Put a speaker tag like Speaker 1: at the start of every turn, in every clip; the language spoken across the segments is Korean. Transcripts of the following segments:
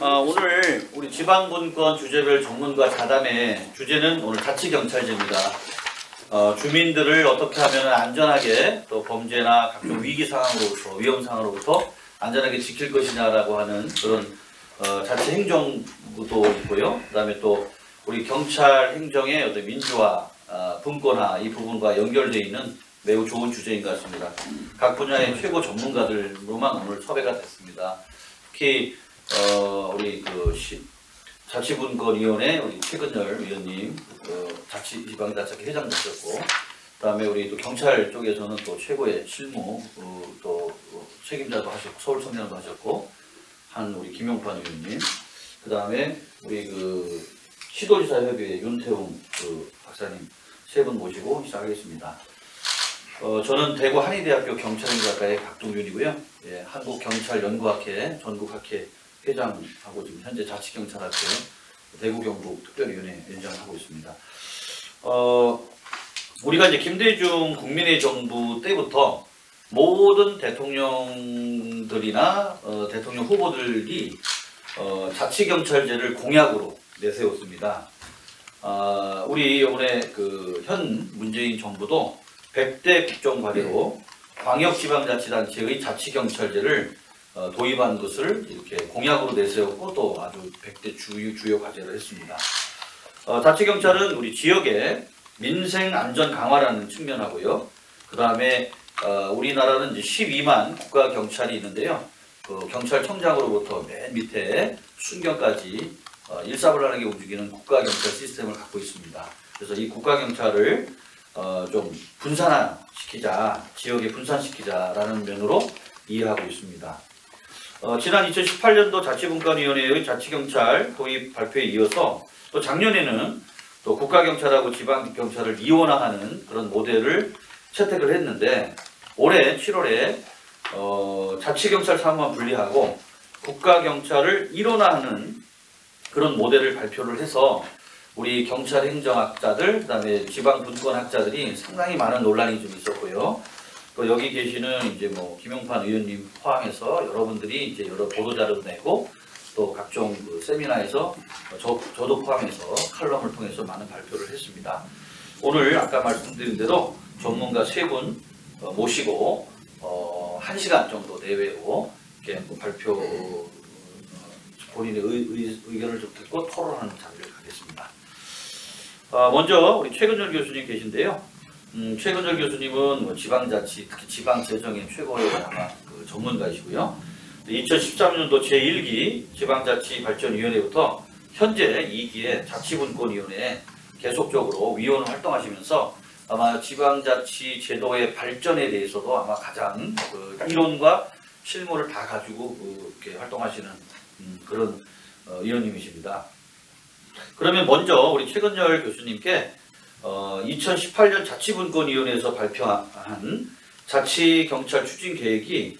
Speaker 1: 오늘 우리 지방분권 주제별 전문가 자담의 주제는 오늘 자치경찰제입니다. 주민들을 어떻게 하면 안전하게 또 범죄나 각종 위기 상황으로부터 위험 상황으로부터 안전하게 지킬 것이냐라고 하는 그런 자치 행정부도 있고요. 그다음에 또 우리 경찰 행정의 어떤 민주화, 분권화 이 부분과 연결되어 있는 매우 좋은 주제인 것 같습니다. 각 분야의 최고 전문가들로만 오늘 섭외가 됐습니다. 특히 우리 자치분권위원회 우리 최근열 위원님, 지방자치회 회장도 하셨고, 그다음에 우리 또 경찰 쪽에서는 또 최고의 실무 또 책임자도 하셨고, 서울청장도 하셨고, 한 우리 김용판 의원님, 그다음에 우리 시도지사협의회 윤태웅 박사님 세 분 모시고 시작하겠습니다. 저는 대구 한의대학교 경찰행정학과의 박동윤이고요. 예, 한국경찰연구학회 전국학회 회장하고 지금 현재 자치경찰학회 대구경북특별위원회 위원장하고 있습니다. 우리가 이제 김대중 국민의 정부 때부터 모든 대통령들이나 대통령 후보들이 자치경찰제를 공약으로 내세웠습니다. 우리 이번에 현 문재인 정부도 100대 국정과제로 광역지방자치단체의 자치경찰제를 도입한 것을 이렇게 공약으로 내세웠고 또 아주 100대 주요 과제를 했습니다. 자치경찰은 우리 지역의 민생 안전 강화라는 측면하고요. 그 다음에 우리나라는 이제 12만 국가경찰이 있는데요. 경찰청장으로부터 맨 밑에 순경까지 일사불란하게 움직이는 국가경찰 시스템을 갖고 있습니다. 그래서 이 국가경찰을 좀 분산시키자, 지역에 분산시키자라는 면으로 이해하고 있습니다. 지난 2018년도 자치분권위원회의 자치경찰 도입 발표에 이어서 또 작년에는 또 국가경찰하고 지방경찰을 이원화하는 그런 모델을 채택을 했는데, 올해 7월에 자치경찰 사무만 분리하고 국가경찰을 일원화하는 그런 모델을 발표를 해서 우리 경찰 행정학자들, 그다음에 지방분권학자들이 상당히 많은 논란이 좀 있었고요. 또 여기 계시는 이제 김용판 의원님 포함해서 여러분들이 이제 여러 보도자료도 내고 또 각종 세미나에서 저도 포함해서 칼럼을 통해서 많은 발표를 했습니다. 오늘 아까 말씀드린 대로 전문가 3분 모시고 1시간 정도 내외로 이렇게 발표 본인의 의견을 좀 듣고 토론하는 자리를 가겠습니다. 먼저 우리 최근열 교수님 계신데요. 최근열 교수님은 지방자치, 특히 지방재정의 최고의 아마 전문가이시고요. 2013년도 제1기 지방자치발전위원회부터 현재 2기의 자치분권위원회에 계속적으로 위원을 활동하시면서 아마 지방자치 제도의 발전에 대해서도 아마 가장 이론과 실무를 다 가지고 이렇게 활동하시는 그런 위원님이십니다. 그러면 먼저 우리 최근열 교수님께 2018년 자치분권위원회에서 발표한 자치경찰 추진 계획이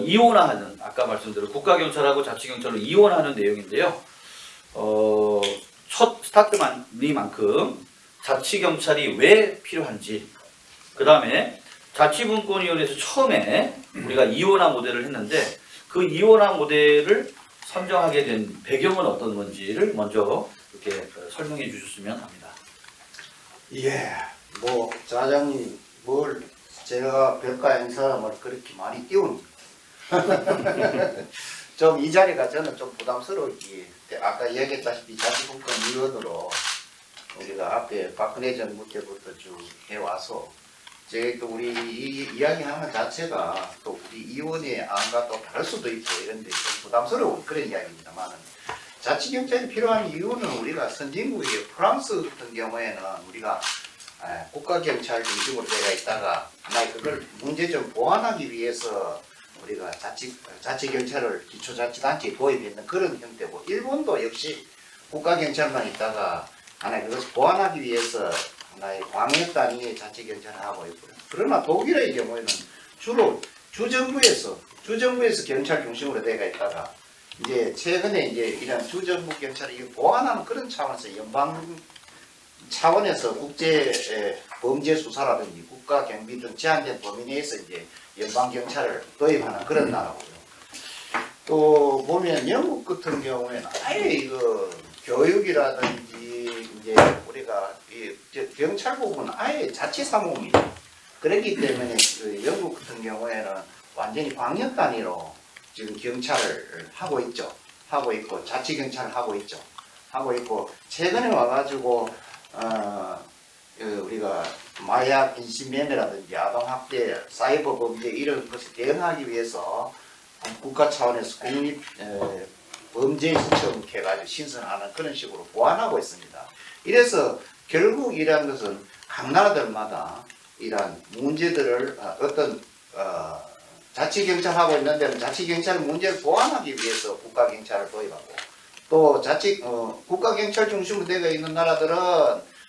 Speaker 1: 이원화하는, 아까 말씀드린 국가경찰하고 자치경찰로 이원화하는 내용인데요. 첫 스타트니만큼 자치경찰이 왜 필요한지, 그 다음에 자치분권위원회에서 처음에 우리가 이원화 모델을 했는데 그 이원화 모델을 선정하게 된 배경은 어떤 건지를 먼저 이렇게 설명해 주셨으면 합니다.
Speaker 2: 예, 자장님 제가 별가인 사람을 그렇게 많이 띄웁니다. 좀 이 자리가 저는 좀 부담스러웠기, 아까 얘기했다시피 자치분권위원으로 우리가 앞에 박근혜 정부 때부터 쭉 해와서 제가 또 우리 이야기하는 자체가 또 우리 위원회 안과 또 다를 수도 있고 이런데 좀 부담스러운 그런 이야기입니다만은, 자치경찰이 필요한 이유는 우리가 선진국의 프랑스 같은 경우에는 우리가 국가경찰 중심으로 되어 있다가 그걸 문제점 보완하기 위해서 우리가 자치경찰을 기초자치단체에 도입했는 그런 형태고, 일본도 역시 국가경찰만 있다가 그것을 보완하기 위해서 하나의 광역 단위의 자치경찰을 하고 있고요. 그러나 독일의 경우에는 주로 주정부에서 경찰 중심으로 되어 있다가 이제 최근에 이제 이런 주정부 경찰을 보완하는 그런 차원에서 연방 차원에서 국제 범죄 수사라든지 국가 경비 등 제한된 범위 내에서 이제 연방 경찰을 도입하는 그런 나라고요. 또 보면 영국 같은 경우에는 아예 이거 교육이라든지 이제 우리가 경찰 부분은 아예 자치사무입니다. 그렇기 때문에 그 영국 같은 경우에는 완전히 광역 단위로 지금 경찰을 하고 있죠. 하고 있고 자치경찰을 하고 있죠. 하고 있고 최근에 와가지고 우리가 마약 인신매매라든지 아동학대, 사이버 범죄 이런 것에 대응하기 위해서 국가 차원에서 국립 범죄시청 해가지고 신설하는 그런 식으로 보완하고 있습니다. 이래서 결국 이러한 것은 각 나라들마다 이러한 문제들을 어떤 자치경찰하고 있는 데는 자치경찰 문제를 보완하기 위해서 국가경찰을 도입하고 또 국가경찰 중심으로 되어 있는 나라들은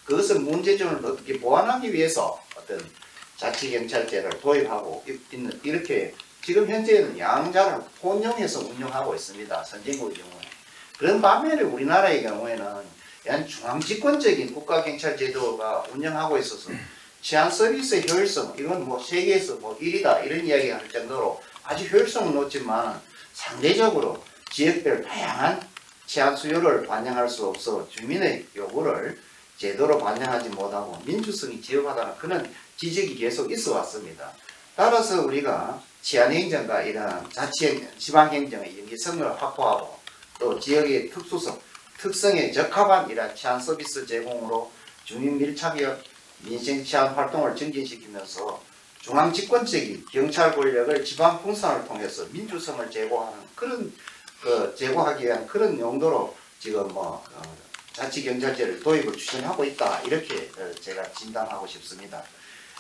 Speaker 2: 그것을 문제점을 어떻게 보완하기 위해서 어떤 자치경찰제를 도입하고 있는 이렇게 지금 현재는 양자를 혼용해서 운영하고 있습니다. 선진국의 경우에. 그런 반면에 우리나라의 경우에는 중앙집권적인 국가경찰제도가 운영하고 있어서 치안 서비스의 효율성, 이건 뭐 세계에서 뭐 1위다 이런 이야기 할 정도로 아주 효율성은 높지만 상대적으로 지역별 다양한 치안 수요를 반영할 수 없어 주민의 요구를 제대로 반영하지 못하고 민주성이 제어하다는 그런 지적이 계속 있어 왔습니다. 따라서 우리가 치안행정과 이러한 지방행정의 연계성을 확보하고 또 지역의 특성에 적합한 이러한 치안 서비스 제공으로 주민 밀착형 민생 치안 활동을 증진시키면서 중앙집권적인 경찰 권력을 지방 분산을 통해서 민주성을 제고하는 그런 제고하기 위한 그런 용도로 지금 자치경찰제를 도입을 추진하고 있다 이렇게 제가 진단하고 싶습니다.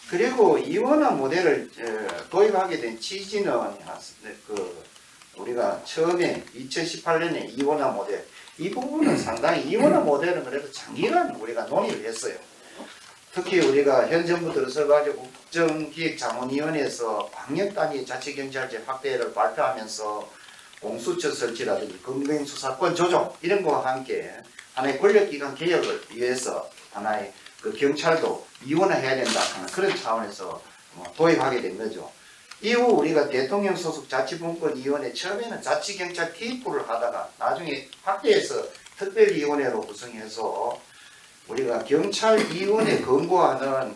Speaker 2: 그리고 이원화 모델을 도입하게 된 취지는 우리가 처음에 2018년에 이원화 모델 이 부분은 상당히 이원화 모델은 그래도 장기간 우리가 논의를 했어요. 특히 우리가 현 정부 들어서가지고 국정기획자문위원회에서 광역 단위 자치경찰제 확대를 발표하면서 공수처 설치라든지 검경수사권 조정 이런 거와 함께 하나의 권력기관 개혁을 위해서 하나의 그 경찰도 이원화해야 된다 하는 그런 차원에서 도입하게 된 거죠. 이후 우리가 대통령 소속 자치분권위원회 처음에는 자치경찰 TF를 하다가 나중에 확대해서 특별위원회로 구성해서 우리가 경찰위원회 권고하는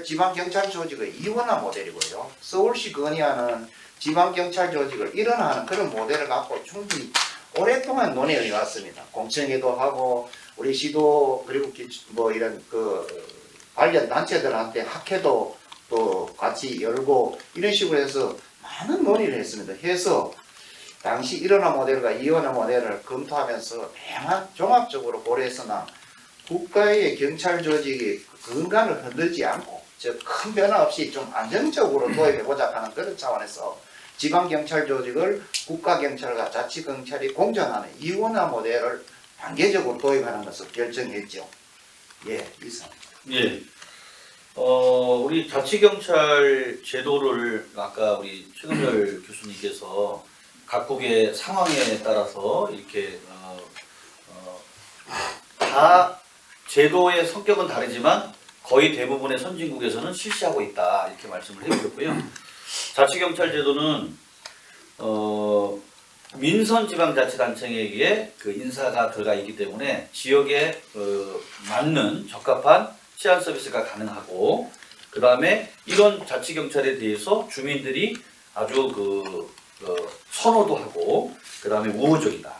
Speaker 2: 지방경찰 조직의 이원화 모델이고요. 서울시 건의하는 지방경찰 조직을 일원화하는 그런 모델을 갖고 충분히 오랫동안 논의해 왔습니다. 공청회도 하고 우리 시도 그리고 이런 관련 단체들한테 학회도 또 같이 열고 이런 식으로 해서 많은 논의를 했습니다. 해서 당시 일원화 모델과 이원화 모델을 검토하면서 다양한 종합적으로 고려했으나 국가의 경찰 조직이 근간을 흔들지 않고 큰 변화 없이 좀 안정적으로 도입해보자 하는 그런 차원에서 지방경찰 조직을 국가경찰과 자치경찰이 공존하는 이원화 모델을 단계적으로 도입하는 것을 결정했죠. 예, 이상.
Speaker 1: 예. 우리 자치경찰 제도를 아까 우리 최근별 교수님께서 각국의 상황에 따라서 이렇게 다 제도의 성격은 다르지만 거의 대부분의 선진국에서는 실시하고 있다 이렇게 말씀을 해주셨고요. 자치경찰 제도는 민선지방자치단체에게 그 인사가 들어가 있기 때문에 지역에 맞는 적합한 치안 서비스가 가능하고 그 다음에 이런 자치경찰에 대해서 주민들이 아주 선호도 하고 그 다음에 우호적이다.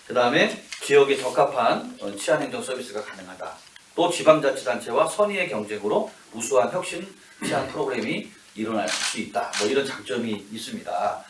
Speaker 1: 그 다음에 지역에 적합한 치안행정 서비스가 가능하다. 또 지방자치단체와 선의의 경쟁으로 우수한 혁신 치안 프로그램이 일어날 수 있다. 뭐 이런 장점이 있습니다.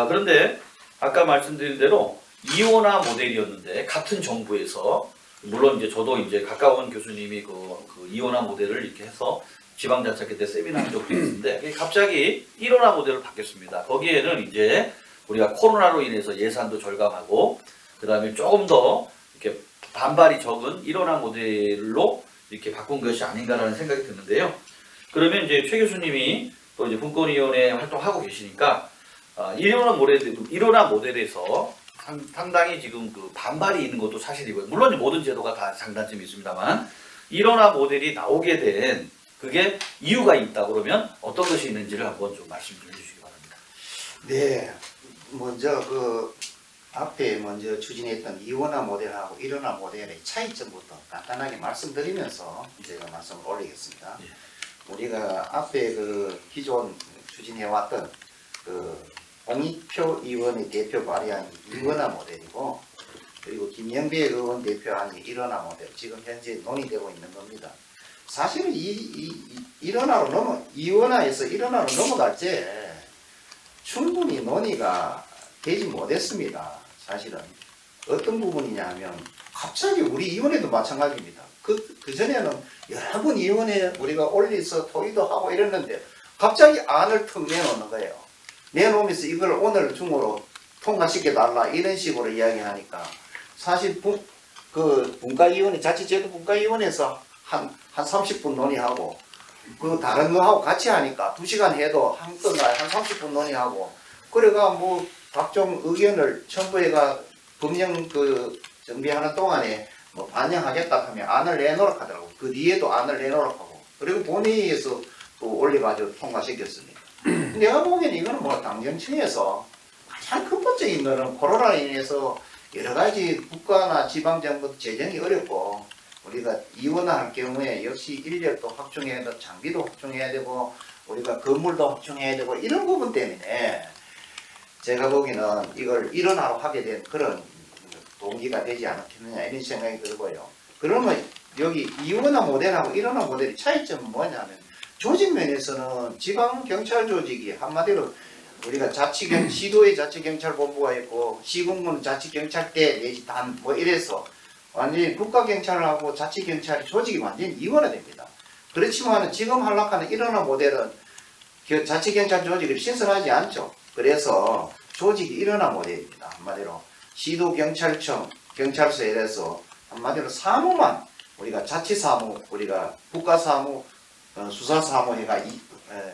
Speaker 1: 그런데 아까 말씀드린 대로 이원화 모델이었는데 같은 정부에서 물론 이제 저도 이제 가까운 교수님이 그 이원화 모델을 이렇게 해서 지방자치학회 때 세미나 한 적도 있는데 갑자기 1원화 모델로 바뀌었습니다. 거기에는 이제 우리가 코로나로 인해서 예산도 절감하고 그 다음에 조금 더 이렇게 반발이 적은 1원화 모델로 이렇게 바꾼 것이 아닌가라는 생각이 드는데요. 그러면 이제 최 교수님이 또 이제 분권위원회 활동하고 계시니까 1원화 모델에서 상당히 지금 그 반발이 있는 것도 사실이고요. 물론 모든 제도가 다 장단점이 있습니다만 1원화 모델이 나오게 된 그게 이유가 있다 그러면 어떤 것이 있는지를 한번 좀 말씀 좀 해주시기 바랍니다.
Speaker 2: 네, 먼저 그 앞에 먼저 추진했던 이원화 모델하고 일원화 모델의 차이점부터 간단하게 말씀드리면서 제가 말씀을 올리겠습니다.
Speaker 1: 예.
Speaker 2: 우리가 앞에 그 기존 추진해왔던 그 홍익표 의원의 대표 발의안이 이원화 모델이고, 그리고 김영배 의원 대표안이 일원화 모델, 지금 현재 논의되고 있는 겁니다. 사실은 이원화에서 일원화로 넘어갈 때 충분히 논의가 되지 못했습니다. 사실은 어떤 부분이냐 하면 갑자기 우리 이원회도 마찬가지입니다. 그전에는 여러 번 이원회 우리가 올려서 토의도 하고 이랬는데 갑자기 안을 턱 내놓는 거예요. 내놓으면서 이걸 오늘 중으로 통과시켜달라 이런 식으로 이야기하니까 사실 그 분과위원회, 자치제도 분과위원회에서 한 30분 논의하고 그 다른 거하고 같이 하니까 2시간 해도 한 30분 논의하고 그래가 뭐 각종 의견을 첨부해가 법령 그 정비하는 동안에 뭐 반영하겠다 하면 안을 내놓으라고 하더라고. 그 뒤에도 안을 내놓으라고 하고 그리고 본회의에서 또 올려가지고 통과시켰습니다. 내가 보기에는 이거는 뭐 당정청에서 가장 근본적인 거는 코로나로 인해서 여러 가지 국가나 지방정부 재정이 어렵고 우리가 이원화할 경우에 역시 인력도 확충해야 되고 장비도 확충해야 되고 우리가 건물도 확충해야 되고 이런 부분 때문에 제가 보기에는 이걸 일원화로 하게 된 그런 동기가 되지 않았겠느냐 이런 생각이 들고요. 그러면 여기 이원화 모델하고 일원화 모델의 차이점은 뭐냐면 조직 면에서는 지방경찰 조직이 한마디로 우리가 시도의 자치경찰본부가 있고 시군구는 자치경찰대 내지 단 뭐 이래서 완전히 국가경찰하고 자치경찰 조직이 완전히 이원화됩니다. 그렇지만 지금 하락하는 일원화 모델은 자치경찰 조직을 신설하지 않죠. 그래서 조직이 일원화 모델입니다. 한마디로 시도경찰청, 경찰서에 이래서 한마디로 사무만 우리가 자치사무, 우리가 국가사무, 수사사무 해가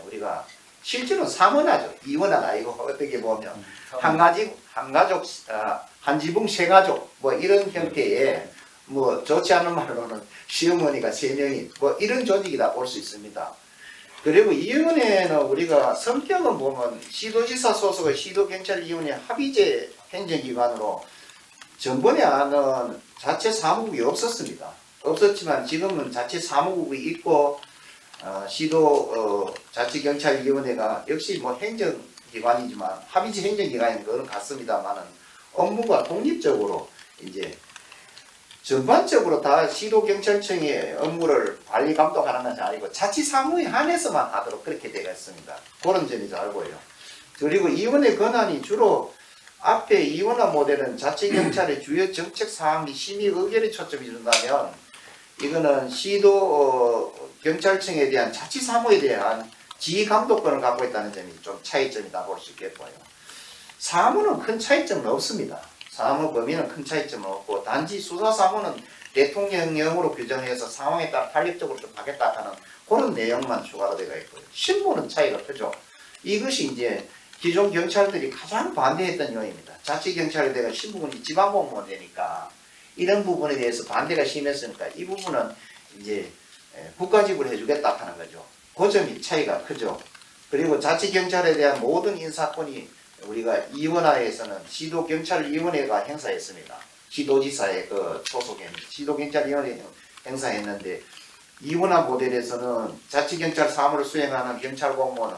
Speaker 2: 우리가 실제로는 사문화죠. 이원화가 아니고 어떻게 보면 한가족, 한지붕 세가족 뭐 이런 형태의 뭐 좋지 않은 말로는 시어머니가 3명인 뭐 이런 조직이다 볼 수 있습니다. 그리고 이원회는 우리가 성격은 보면 시도지사 소속의 시도경찰위원회 합의제 행정기관으로 전번에 하는 자체 사무국이 없었습니다. 없었지만 지금은 자체 사무국이 있고 자치경찰위원회가 역시 뭐 행정기관이지만 합의제 행정기관인 거는 같습니다만은 업무가 독립적으로 이제 전반적으로 다 시도경찰청의 업무를 관리 감독하는 것이 아니고 자치사무에 한해서만 하도록 그렇게 되어 있습니다. 그런 점이 알고요. 그리고 이원회 권한이 주로 앞에 이원화 모델은 자치경찰의 주요 정책사항 심의 의견에 초점이 준다면 이거는 시도 경찰청에 대한 자치사무에 대한 지휘감독권을 갖고 있다는 점이 좀 차이점이다 볼 수 있겠고요. 사무는 큰 차이점은 없습니다. 사무 범위는 큰 차이점은 없고 단지 수사사무는 대통령령으로 규정해서 상황에 따라 탄력적으로 좀 하겠다 하는 그런 내용만 추가로 되어 있고요. 신분은 차이가 크죠. 이것이 이제 기존 경찰들이 가장 반대했던 요인입니다. 자치경찰대가 신분이 지방공무원 되니까 이런 부분에 대해서 반대가 심했으니까 이 부분은 이제 국가직으로 해주겠다 하는 거죠. 그 점이 차이가 크죠. 그리고 자치경찰에 대한 모든 인사권이 우리가 이원화에서는 시도경찰위원회가 행사했습니다. 시도지사의 그 소속에 시도경찰위원회 행사했는데 이원화 모델에서는 자치경찰 사무를 수행하는 경찰공무원은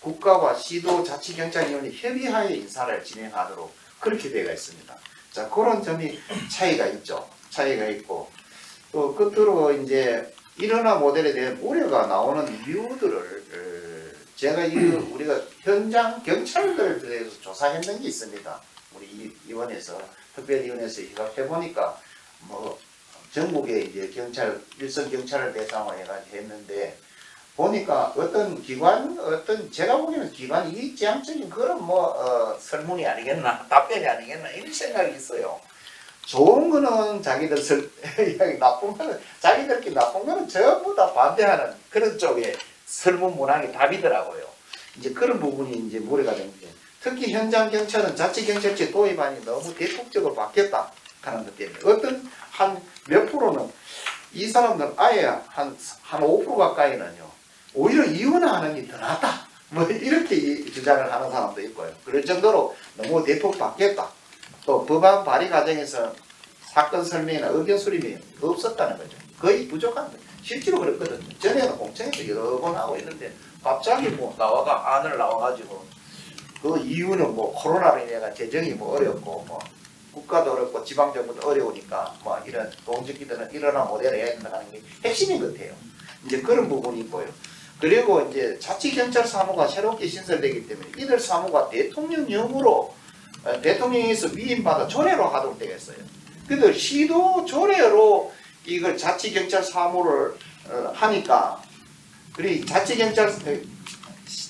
Speaker 2: 국가와 시도 자치경찰위원회 협의하에 인사를 진행하도록 그렇게 되어 있습니다. 자, 그런 점이 차이가 있죠. 차이가 있고 또 끝으로 이제 일원화 모델에 대한 우려가 나오는 이유들을 제가 우리가 현장 경찰들에 대해서 조사했는 게 있습니다. 우리 이원에서 특별위원회에서 해보니까 뭐 전국의 이제 경찰 일선 경찰을 대상으로 해가지고 했는데 보니까 어떤 기관 제가 보기에는 기관이 지향적인 그런 설문이 아니겠나 답변이 아니겠나 이런 생각이 있어요. 좋은 거는 자기들 나쁜 거는 자기들끼리 나쁜 거는 전부 다 반대하는 그런 쪽에 설문 문항이 답이더라고요. 이제 그런 부분이 이제 무리가 되는데 특히 현장 경찰은 자치경찰제 도입안이 너무 대폭적으로 바뀌었다 하는 것 때문에 어떤 한 몇 프로는 이 사람들은 아예 한 5% 가까이는요 오히려 이원화하는 게 더 낫다 뭐 이렇게 주장을 하는 사람도 있고요. 그럴 정도로 너무 대폭 바뀌었다. 또 법안 발의 과정에서 사건 설명이나 의견 수립이 없었다는 거죠. 거의 부족한 거죠. 실제로 그랬거든요. 전에는 공청회에서 여러 번 하고 있는데 갑자기 뭐 안을 나와가지고 그 이유는 뭐 코로나로 인해 재정이 뭐 어렵고 뭐 국가도 어렵고 지방정부도 어려우니까 뭐 이런 공직기들은 일어나 모델을 해야 된다는 게 핵심인 것 같아요. 이제 그런 부분이 있고요. 그리고 이제 자치경찰 사무가 새롭게 신설되기 때문에 이들 사무가 대통령령으로 대통령에서 위임받아 조례로 하도록 되겠어요. 근데 시도 조례로 이걸 자치경찰 사무를 하니까 그리고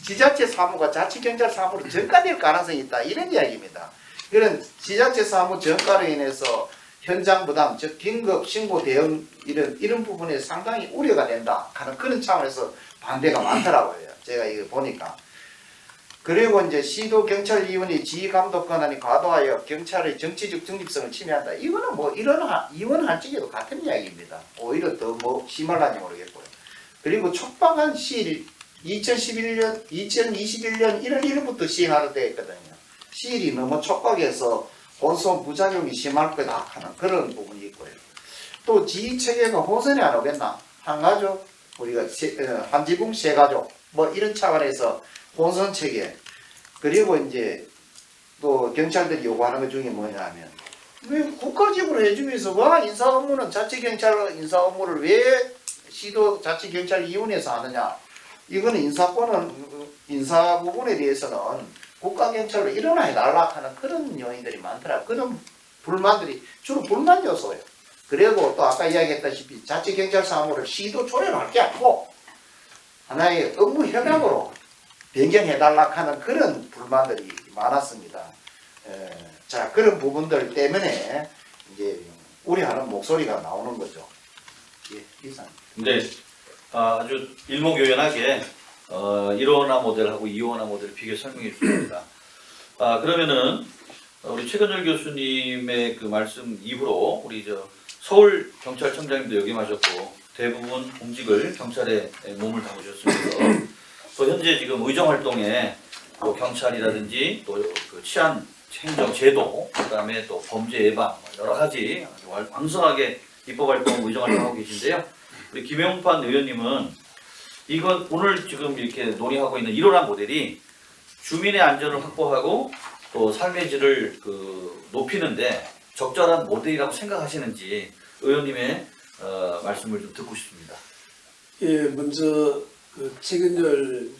Speaker 2: 지자체 사무가 자치경찰 사무로 전가될 가능성이 있다 이런 이야기입니다. 그런 지자체 사무 전가로 인해서 현장 부담, 즉 긴급 신고 대응 이런 부분에 상당히 우려가 된다 하는 그런 차원에서 반대가 많더라고요. 제가 이거 보니까. 그리고 이제 시도 경찰위원회 지휘 감독 권한이 과도하여 경찰의 정치적 중립성을 침해한다. 이거는 뭐 이원할 적에도 같은 이야기입니다. 오히려 더 뭐 심할란지 모르겠고요. 그리고 촉박한 시일 2021년 1월 1일부터 시행하려 되어 있거든요. 시일이 너무 촉박해서 혼선 부작용이 심할 거다 하는 그런 부분이 있고요. 또 지휘체계가 혼선이 안 오겠나? 한 가족, 우리가 한 지붕 세 가족 뭐 이런 차원에서 혼선 체계. 그리고 이제 또 경찰들이 요구하는 것 중에 뭐냐면 왜 국가직으로 해주기 위해서 와 인사 업무는 자치경찰 인사 업무를 왜 시도 자치경찰위원회에서 하느냐? 이거는 인사 부분에 대해서는 국가경찰로 일어나해달라 하는 그런 요인들이 많더라. 그런 불만들이 주로 불만 요소예요. 그리고 또 아까 이야기했다시피 자치경찰 사무를 시도 조례로 할 게 아니고 하나의 업무 협약으로 변경해달라 하는 그런 불만들이 많았습니다. 자, 그런 부분들 때문에 이제 우려하는 목소리가 나오는 거죠. 예, 이상.
Speaker 1: 네, 아주 일목요연하게 1호나 모델하고 2호나 모델을 비교 설명해 주셨습니다. 그러면은 우리 최근열 교수님의 그 말씀 이후로 우리 서울 경찰청장님도 역임하셨고 대부분 공직을 경찰에 몸을 담으셨으면서 또 현재 지금 의정 활동에 또 경찰이라든지 또 그 치안 행정 제도, 그다음에 또 범죄 예방 여러 가지 왕성하게 입법 활동, 의정 활동하고 계신데요. 우리 김영판 의원님은 이건 오늘 지금 이렇게 논의하고 있는 1호란 모델이 주민의 안전을 확보하고 또 삶의 질을 높이는데 적절한 모델이라고 생각하시는지 의원님의 말씀을 좀 듣고 싶습니다.
Speaker 3: 예, 먼저 최근열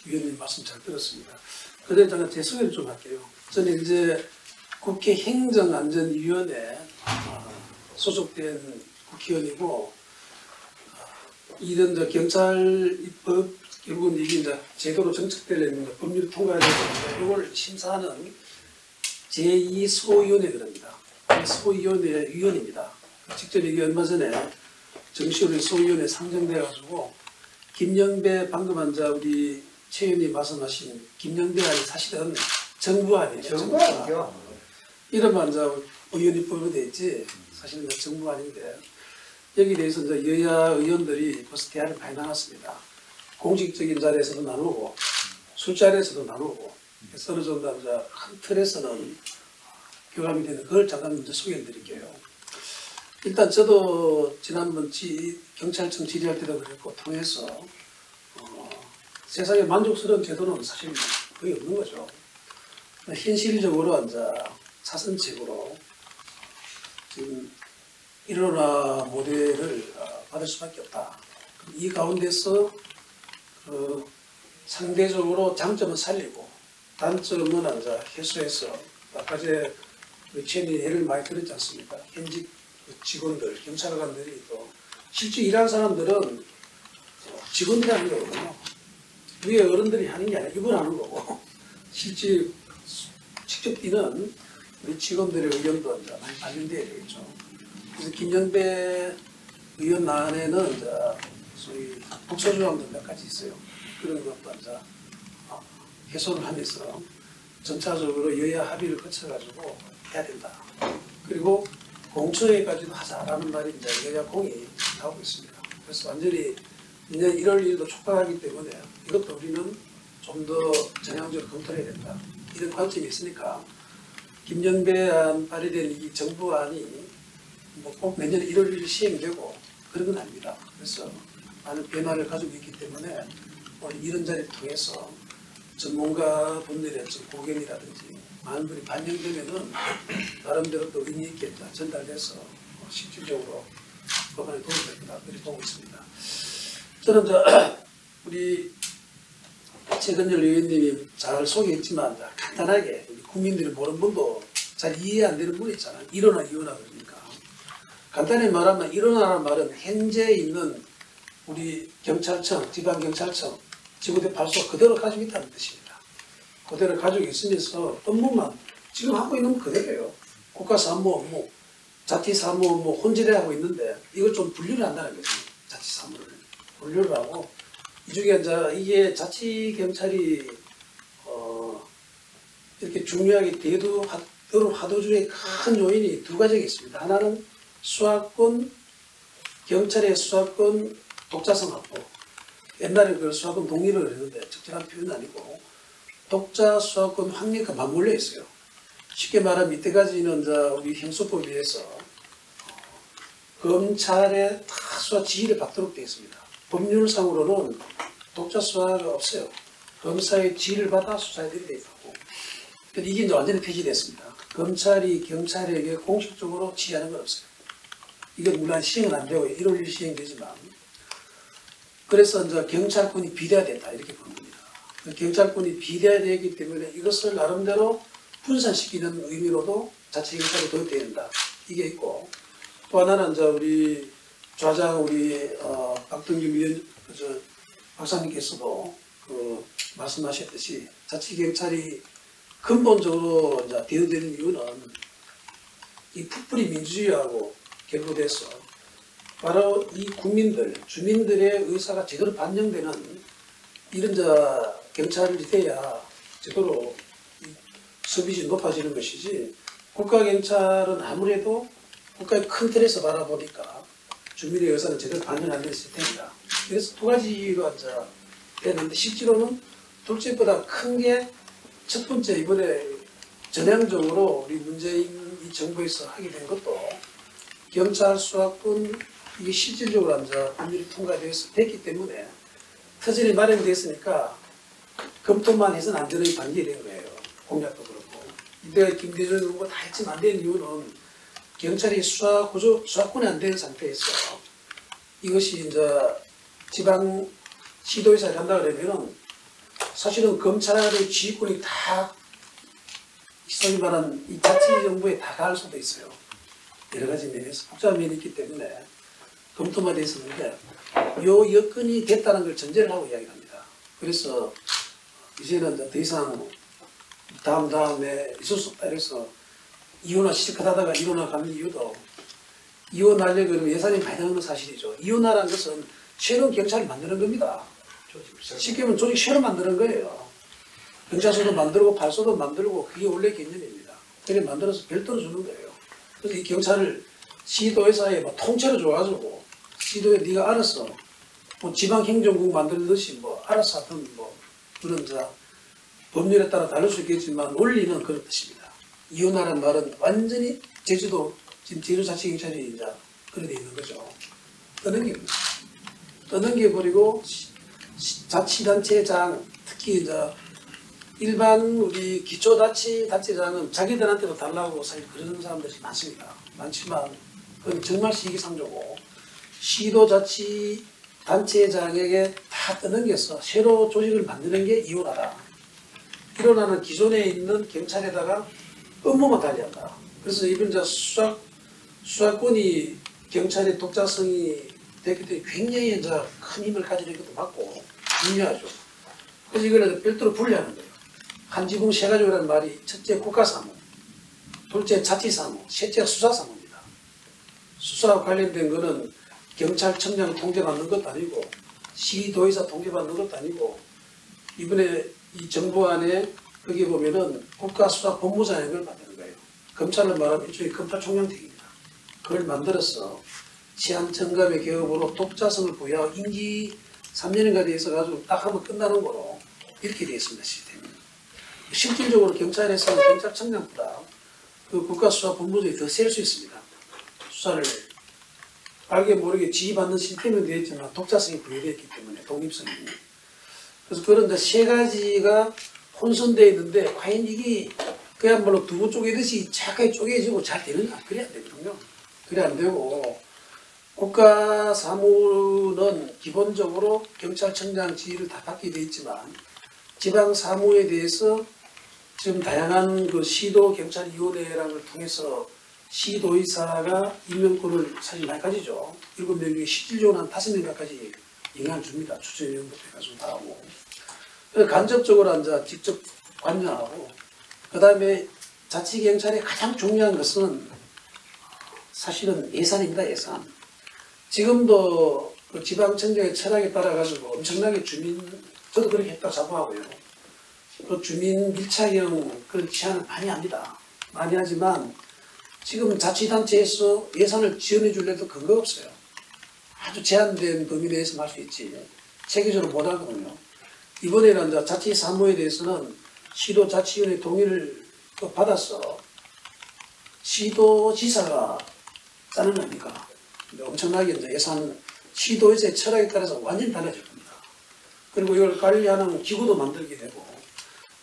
Speaker 3: 위원님 말씀 잘 들었습니다. 그런데 제가 제 소개를 좀 할게요. 저는 이제 국회 행정안전위원회 소속된 국회의원이고 이런 경찰 입법 결국은 이게 이제 제도로 정착되려면 법률 통과해야 되는데 이걸 심사하는 제2소위원회 그럽니다. 소위원회 위원입니다. 직접 이게 얼마 전에 정시호의 소위원회 상정돼가지고 김영배 방금 앉아 우리 최 의원님 말씀하신 김영배 안이 사실은 정부 아니에요.
Speaker 2: 정부 아니죠.
Speaker 3: 이름 앉아 의원이 뽑아져 있지 사실은 정부 아닌데 여기에 대해서 이제 여야 의원들이 벌써 대화를 많이 나눴습니다. 공식적인 자리에서도 나누고 술자리에서도 나누고 서로 좀 한 틀에서는 교감이 되는 그걸 잠깐 먼저 소개해 드릴게요. 일단 저도 지난번 경찰청 질의할 때도 그랬고 통해서 세상에 만족스러운 제도는 사실 거의 없는 거죠. 현실적으로 이제 사선책으로 지금 일어나 모델을 받을 수밖에 없다. 이 가운데서 상대적으로 장점은 살리고 단점은 이제 해소해서 아까 제 최근에 예를 많이 들었지 않습니까? 현직 직원들, 경찰관들이 또 실제 일하는 사람들은 직원들이 하는 거거든요. 위에 어른들이 하는 게 아니라 이분 하는 거고 실제 직접 뛰는 우리 직원들의 의견도 이제 많이 반영돼야 되겠죠. 그래서 김영배 의원 안에는 이제 소위 독소조항도 몇 가지 있어요. 그런 것도 이제 해소를 하면서 전차적으로 여야 합의를 거쳐가지고 해야 된다. 그리고 공청회까지도 하자라는 말이 이제 여야 공이 나오고 있습니다. 그래서 완전히 내년 1월 1일도 촉박하기 때문에 이것도 우리는 좀 더 전향적으로 검토해야 된다. 이런 관점이 있으니까 김영배안 발의된 이 정부안이 뭐 꼭 내년 1월 1일 시행되고 그런 건 아닙니다. 그래서 많은 변화를 가지고 있기 때문에 오늘 이런 자리를 통해서 전문가 분들의 고견이라든지 많은 분이 반영되면은 나름대로 또 의미 있게 전달돼서 실질적으로 법안에 도움이 될 거다 그렇게 보고 있습니다. 저는 우리 최근열 의원님이 잘 소개했지만 간단하게 우리 국민들이 모르는 분도 잘 이해 안 되는 분이 있잖아요. 일어나 그러니까 간단히 말하면 일어나라는 말은 현재 있는 우리 경찰청, 지방경찰청, 지구대 발소 그대로 가지고 있다는 뜻입니다. 그대로 가지고 있으면서 업무만 지금 하고 있는 건 그대로예요. 국가사무 업무, 자치사무 업무 혼재를 하고 있는데 이걸 좀 분류를 한다는 거죠. 자치사무를 분류를 하고 이 중에 이제 이게 자치경찰이 이렇게 중요하게 대두하도록 하도 중에 큰 요인이 두 가지가 있습니다. 하나는 수사권, 경찰의 수사권 독자성 확보. 옛날에 그 수사권 독립을 했는데 적절한 표현은 아니고 독자 수사권 확립과 맞물려 있어요. 쉽게 말하면 이때까지는 우리 형소법에 의해서 검찰의 다 수사 지휘를 받도록 되어 있습니다. 법률상으로는 독자 수사가 없어요. 검사의 지휘를 받아 수사해야 되고 이게 이제 완전히 폐지됐습니다. 검찰이 경찰에게 공식적으로 지휘하는 건 없어요. 이게 물론 시행은 안 되고 1월 1일 시행되지만 그래서 이제 경찰권이 비대화됐다 이렇게 보는 겁니다. 경찰권이 비대화되기 때문에 이것을 나름대로 분산시키는 의미로도 자치경찰이 도입되어야 된다. 이게 있고 또 하나는 이제 우리 좌장 우리 박동규 박사님께서도 말씀하셨듯이 자치경찰이 근본적으로 이제 대두되는 이유는 이 풋뿌리 민주주의하고 결부돼서 바로 이 국민들, 주민들의 의사가 제대로 반영되는 이런 경찰이 돼야 제대로 서비스 높아지는 것이지 국가경찰은 아무래도 국가의 큰 틀에서 바라보니까 주민의 의사는 제대로 반영 안 됐을 테니까 그래서 두 가지로 되는데 실제로는 둘째보다 큰 게 첫 번째 이번에 전향적으로 우리 문재인 이 정부에서 하게 된 것도 경찰 수사권 이게 실질적으로 법률이 통과되어서 됐기 때문에 터전이 마련됐으니까 검토만 해서는 안 되는 단계가 된 거예요. 공약도 그렇고 이때 김대중 정부가 다 했지만 안 된 이유는 경찰이 수사권이 안 된 상태에서 이것이 지방 시도의사를 한다 그러면은 사실은 검찰의 지휘권이 다 소위 말하는 이 자치정부에 다 갈 수도 있어요. 여러 가지 면에서 복잡한 면이 있기 때문에 검토만 돼 있었는데 요 여건이 됐다는 걸 전제를 하고 이야기합니다. 그래서 이제는 더 이상 다음에 있을 수 없다. 그래서 이혼화 실컷 하다가 이혼화 가는 이유도 이혼하려고 그러면 예산이 많이 나오는 건 사실이죠. 이혼화라는 것은 새로운 경찰을 만드는 겁니다. 쉽게 말하면 조직 새로 만드는 거예요. 경찰서도 만들고 발소도 만들고 그게 원래 개념입니다. 그래 만들어서 별도로 주는 거예요. 그래서 이 경찰을 시도회사에 통째로 줘가지고 시도에 네가 알아서 지방행정국 만들듯이 알아서 하든 그런 법률에 따라 다를 수 있겠지만 원리는 그런 뜻입니다. 이혼하라는 말은 완전히 제주도 지금 제주자치경찰이 그런 데 있는 거죠. 떠넘겨버리고 자치단체장 특히 일반 우리 기초자치단체장은 자기들한테도 달라고 사실 그러는 사람들이 많지만 그건 정말 시기상조고 시도자치단체장에게 다 떠넘겨서 새로 조직을 만드는 게 이혼하다. 이혼하는 기존에 있는 경찰에다가 업무만 달리한다. 그래서 이번 수사권이 경찰의 독자성이 됐기 때문에 굉장히 큰 힘을 가지는 것도 맞고 중요하죠. 그래서 이걸 별도로 분리하는 거예요. 한 지붕 세 가지라는 말이 첫째 국가사무, 둘째 자치사무, 셋째 수사사무입니다. 수사와 관련된 거는 경찰청장 통제받는 것도 아니고 시도의사 통제받는 것도 아니고 이번에 이 정부안에 거기 보면은 국가수사본부장을 만드는 거예요. 검찰을 말하면 일종의 검찰총장직입니다. 그걸 만들어서 치안청감의 개업으로 독자성을 부여하고 임기 3년인가 돼 있어가지고 딱 하면 끝나는 거로 이렇게 되어 있습니다. 시스템이. 실질적으로 경찰에서는 경찰청장보다 그 국가수사본부장이 더 셀 수 있습니다. 수사를 알게 모르게 지휘받는 시스템은 되어 있지만 독자성이 부여되어 있기 때문에 독립성이. 그래서 그런 이제 세 가지가 혼선되어 있는데 과연 이게 그야말로 두부 쪼개듯이 착하게 쪼개지고 잘 되느냐? 그래 안 되거든요. 그래 안 되고 국가사무는 기본적으로 경찰청장 지휘를 다 받게 되어 있지만 지방사무에 대해서 지금 다양한 그 시도경찰위원회라는 걸 통해서 시도의사가 임명권을 사실 많이 가지죠. 7명 중에 실질적으로 한 5명까지 영향을 줍니다. 추천위원부터 해가지고 다 하고. 그래서 간접적으로 앉아 직접 관여하고, 그 다음에 자치경찰의 가장 중요한 것은 사실은 예산입니다. 예산. 지금도 그 지방청장의 철학에 따라가지고 엄청나게 저도 그렇게 했다고 자부하고요. 그 주민 밀착형 그런 제안을 많이 합니다. 많이 하지만 지금 자치단체에서 예산을 지원해 줄래도 근거가 없어요. 아주 제한된 범위 내에서 할 수 있지 체계적으로 못 하거든요. 이번에는 이제 자치사무에 대해서는 시도자치위원회 동의를 또 받아서 시도지사가 짜는 겁니까? 엄청나게 이제 예산 시도의사의 철학에 따라서 완전히 달라질 겁니다. 그리고 이걸 관리하는 기구도 만들게 되고,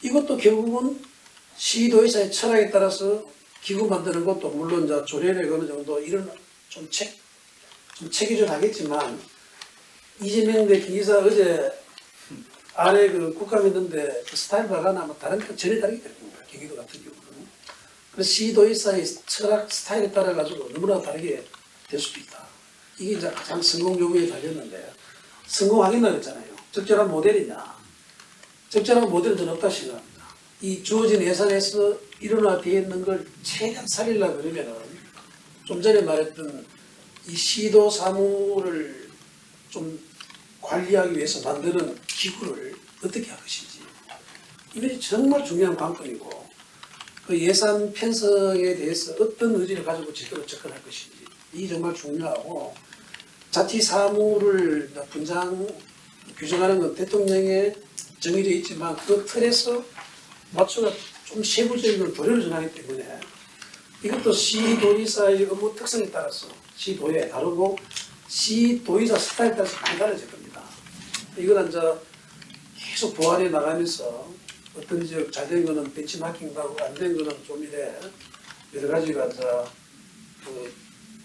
Speaker 3: 이것도 결국은 시도의사의 철학에 따라서 기구 만드는 것도 물론 이제 조례를 어느 정도 이런 좀 체계적으로 하겠지만, 이재명 대기사 어제 아래 그 국감 했는데 그 스타일 바가나 뭐 다른 거 전혀 다르게 될 겁니다. 경기도 같은 경우는. 그래서 시도의사의 철학 스타일에 따라 가지고 너무나 다르게 될 수도 있다. 이게 이제 가장 성공 요구에 달렸는데, 성공하겠나 그랬잖아요. 적절한 모델이냐? 적절한 모델은 저는 없다 생각합니다. 이 주어진 예산에서 일어나되어 있는 걸 최대한 살리려고 그러면은 좀 전에 말했던 이 시도 사무를 좀 관리하기 위해서 만드는 기구를 어떻게 할 것인지, 이것이 정말 중요한 관건이고, 그 예산 편성에 대해서 어떤 의지를 가지고 제대로 접근할 것인지 이게 정말 중요하고, 자치 사무를 분장 규정하는 건 대통령에 정해져 있지만 그 틀에서 맞춰가 좀 세부적인 도례를 정하기 때문에 이것도 시도의사의 업무 특성에 따라서 시도에 다르고 시도의사 스타일에 따라서 많이 달라질 겁니다. 이건 이제 계속 보완해 나가면서 어떤 지역 잘 된 거는 벤치마킹도 하고 안 된 거는 좀 이래 여러 가지가 이제 그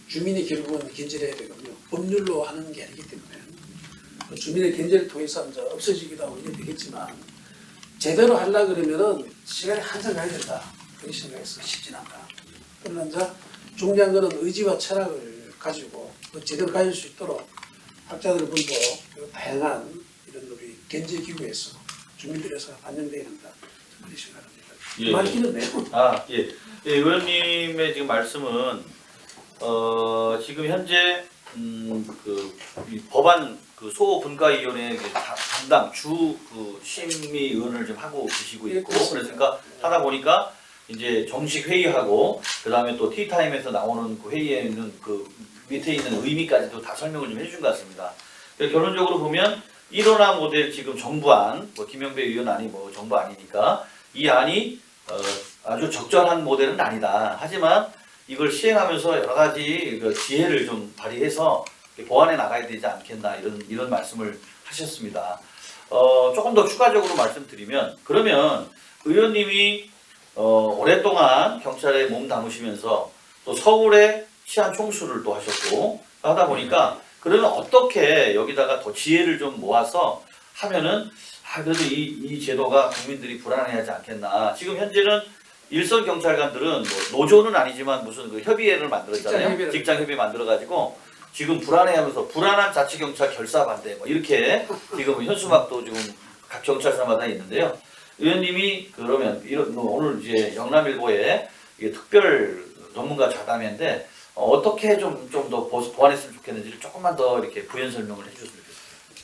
Speaker 3: 주민이 결국은 견제를 해야 되거든요. 법률로 하는 게 아니기 때문에 그 주민의 견제를 통해서 이제 없어지기도 하고 이게 되겠지만, 제대로 하려고 그러면은 시간이 항상 가야 된다. 그렇게 생각해서 쉽진 않다. 그러나 이제 중요한 거는 의지와 철학을 가지고 제대로 가질 수 있도록 학자들분도 다양한 이런 우리 견제기구에서 주민들에서 반영되어야 한다. 그렇게 생각합니다.
Speaker 1: 예,
Speaker 3: 많이 길었네요.
Speaker 1: 아, 예. 예, 의원님의 지금 말씀은 지금 현재 이 법안 그 소분과위원회 담당 주 그 심의위원을 좀 하고 계시고 있고,
Speaker 3: 예,
Speaker 1: 그러니까 하다 보니까 이제 정식 회의하고 그 다음에 또 티타임에서 나오는 그 회의에는 그 밑에 있는 의미까지도 다 설명을 좀 해준 것 같습니다. 결론적으로 보면 일원화 모델 지금 정부안, 뭐 김영배 의원안이 뭐 정부 안이니까 이 안이 아주 적절한 모델은 아니다. 하지만 이걸 시행하면서 여러 가지 그 지혜를 좀 발휘해서 보완해 나가야 되지 않겠나 이런 말씀을 하셨습니다. 조금 더 추가적으로 말씀드리면, 그러면 의원님이 오랫동안 경찰에 몸 담으시면서 또 서울의 치안 총수를 또 하셨고 하다 보니까, 그러면 어떻게 여기다가 더 지혜를 좀 모아서 하면은 그래도 이 제도가 국민들이 불안해하지 않겠나. 지금 현재는 일선 경찰관들은 뭐 노조는 아니지만 무슨 그 협의회를 만들었잖아요. 직장 협의 만들어가지고 지금 불안해하면서 불안한 자치경찰 결사 반대 뭐 이렇게 지금 현수막도 지금 각 경찰서마다 있는데요. 의원님이 그러면 오늘 이제 영남일보에 이게 특별 전문가 자담회인데 어떻게 좀 더 보완했으면 좋겠는지를 조금만 더 이렇게 부연 설명을 해주셨으면 좋겠습니다.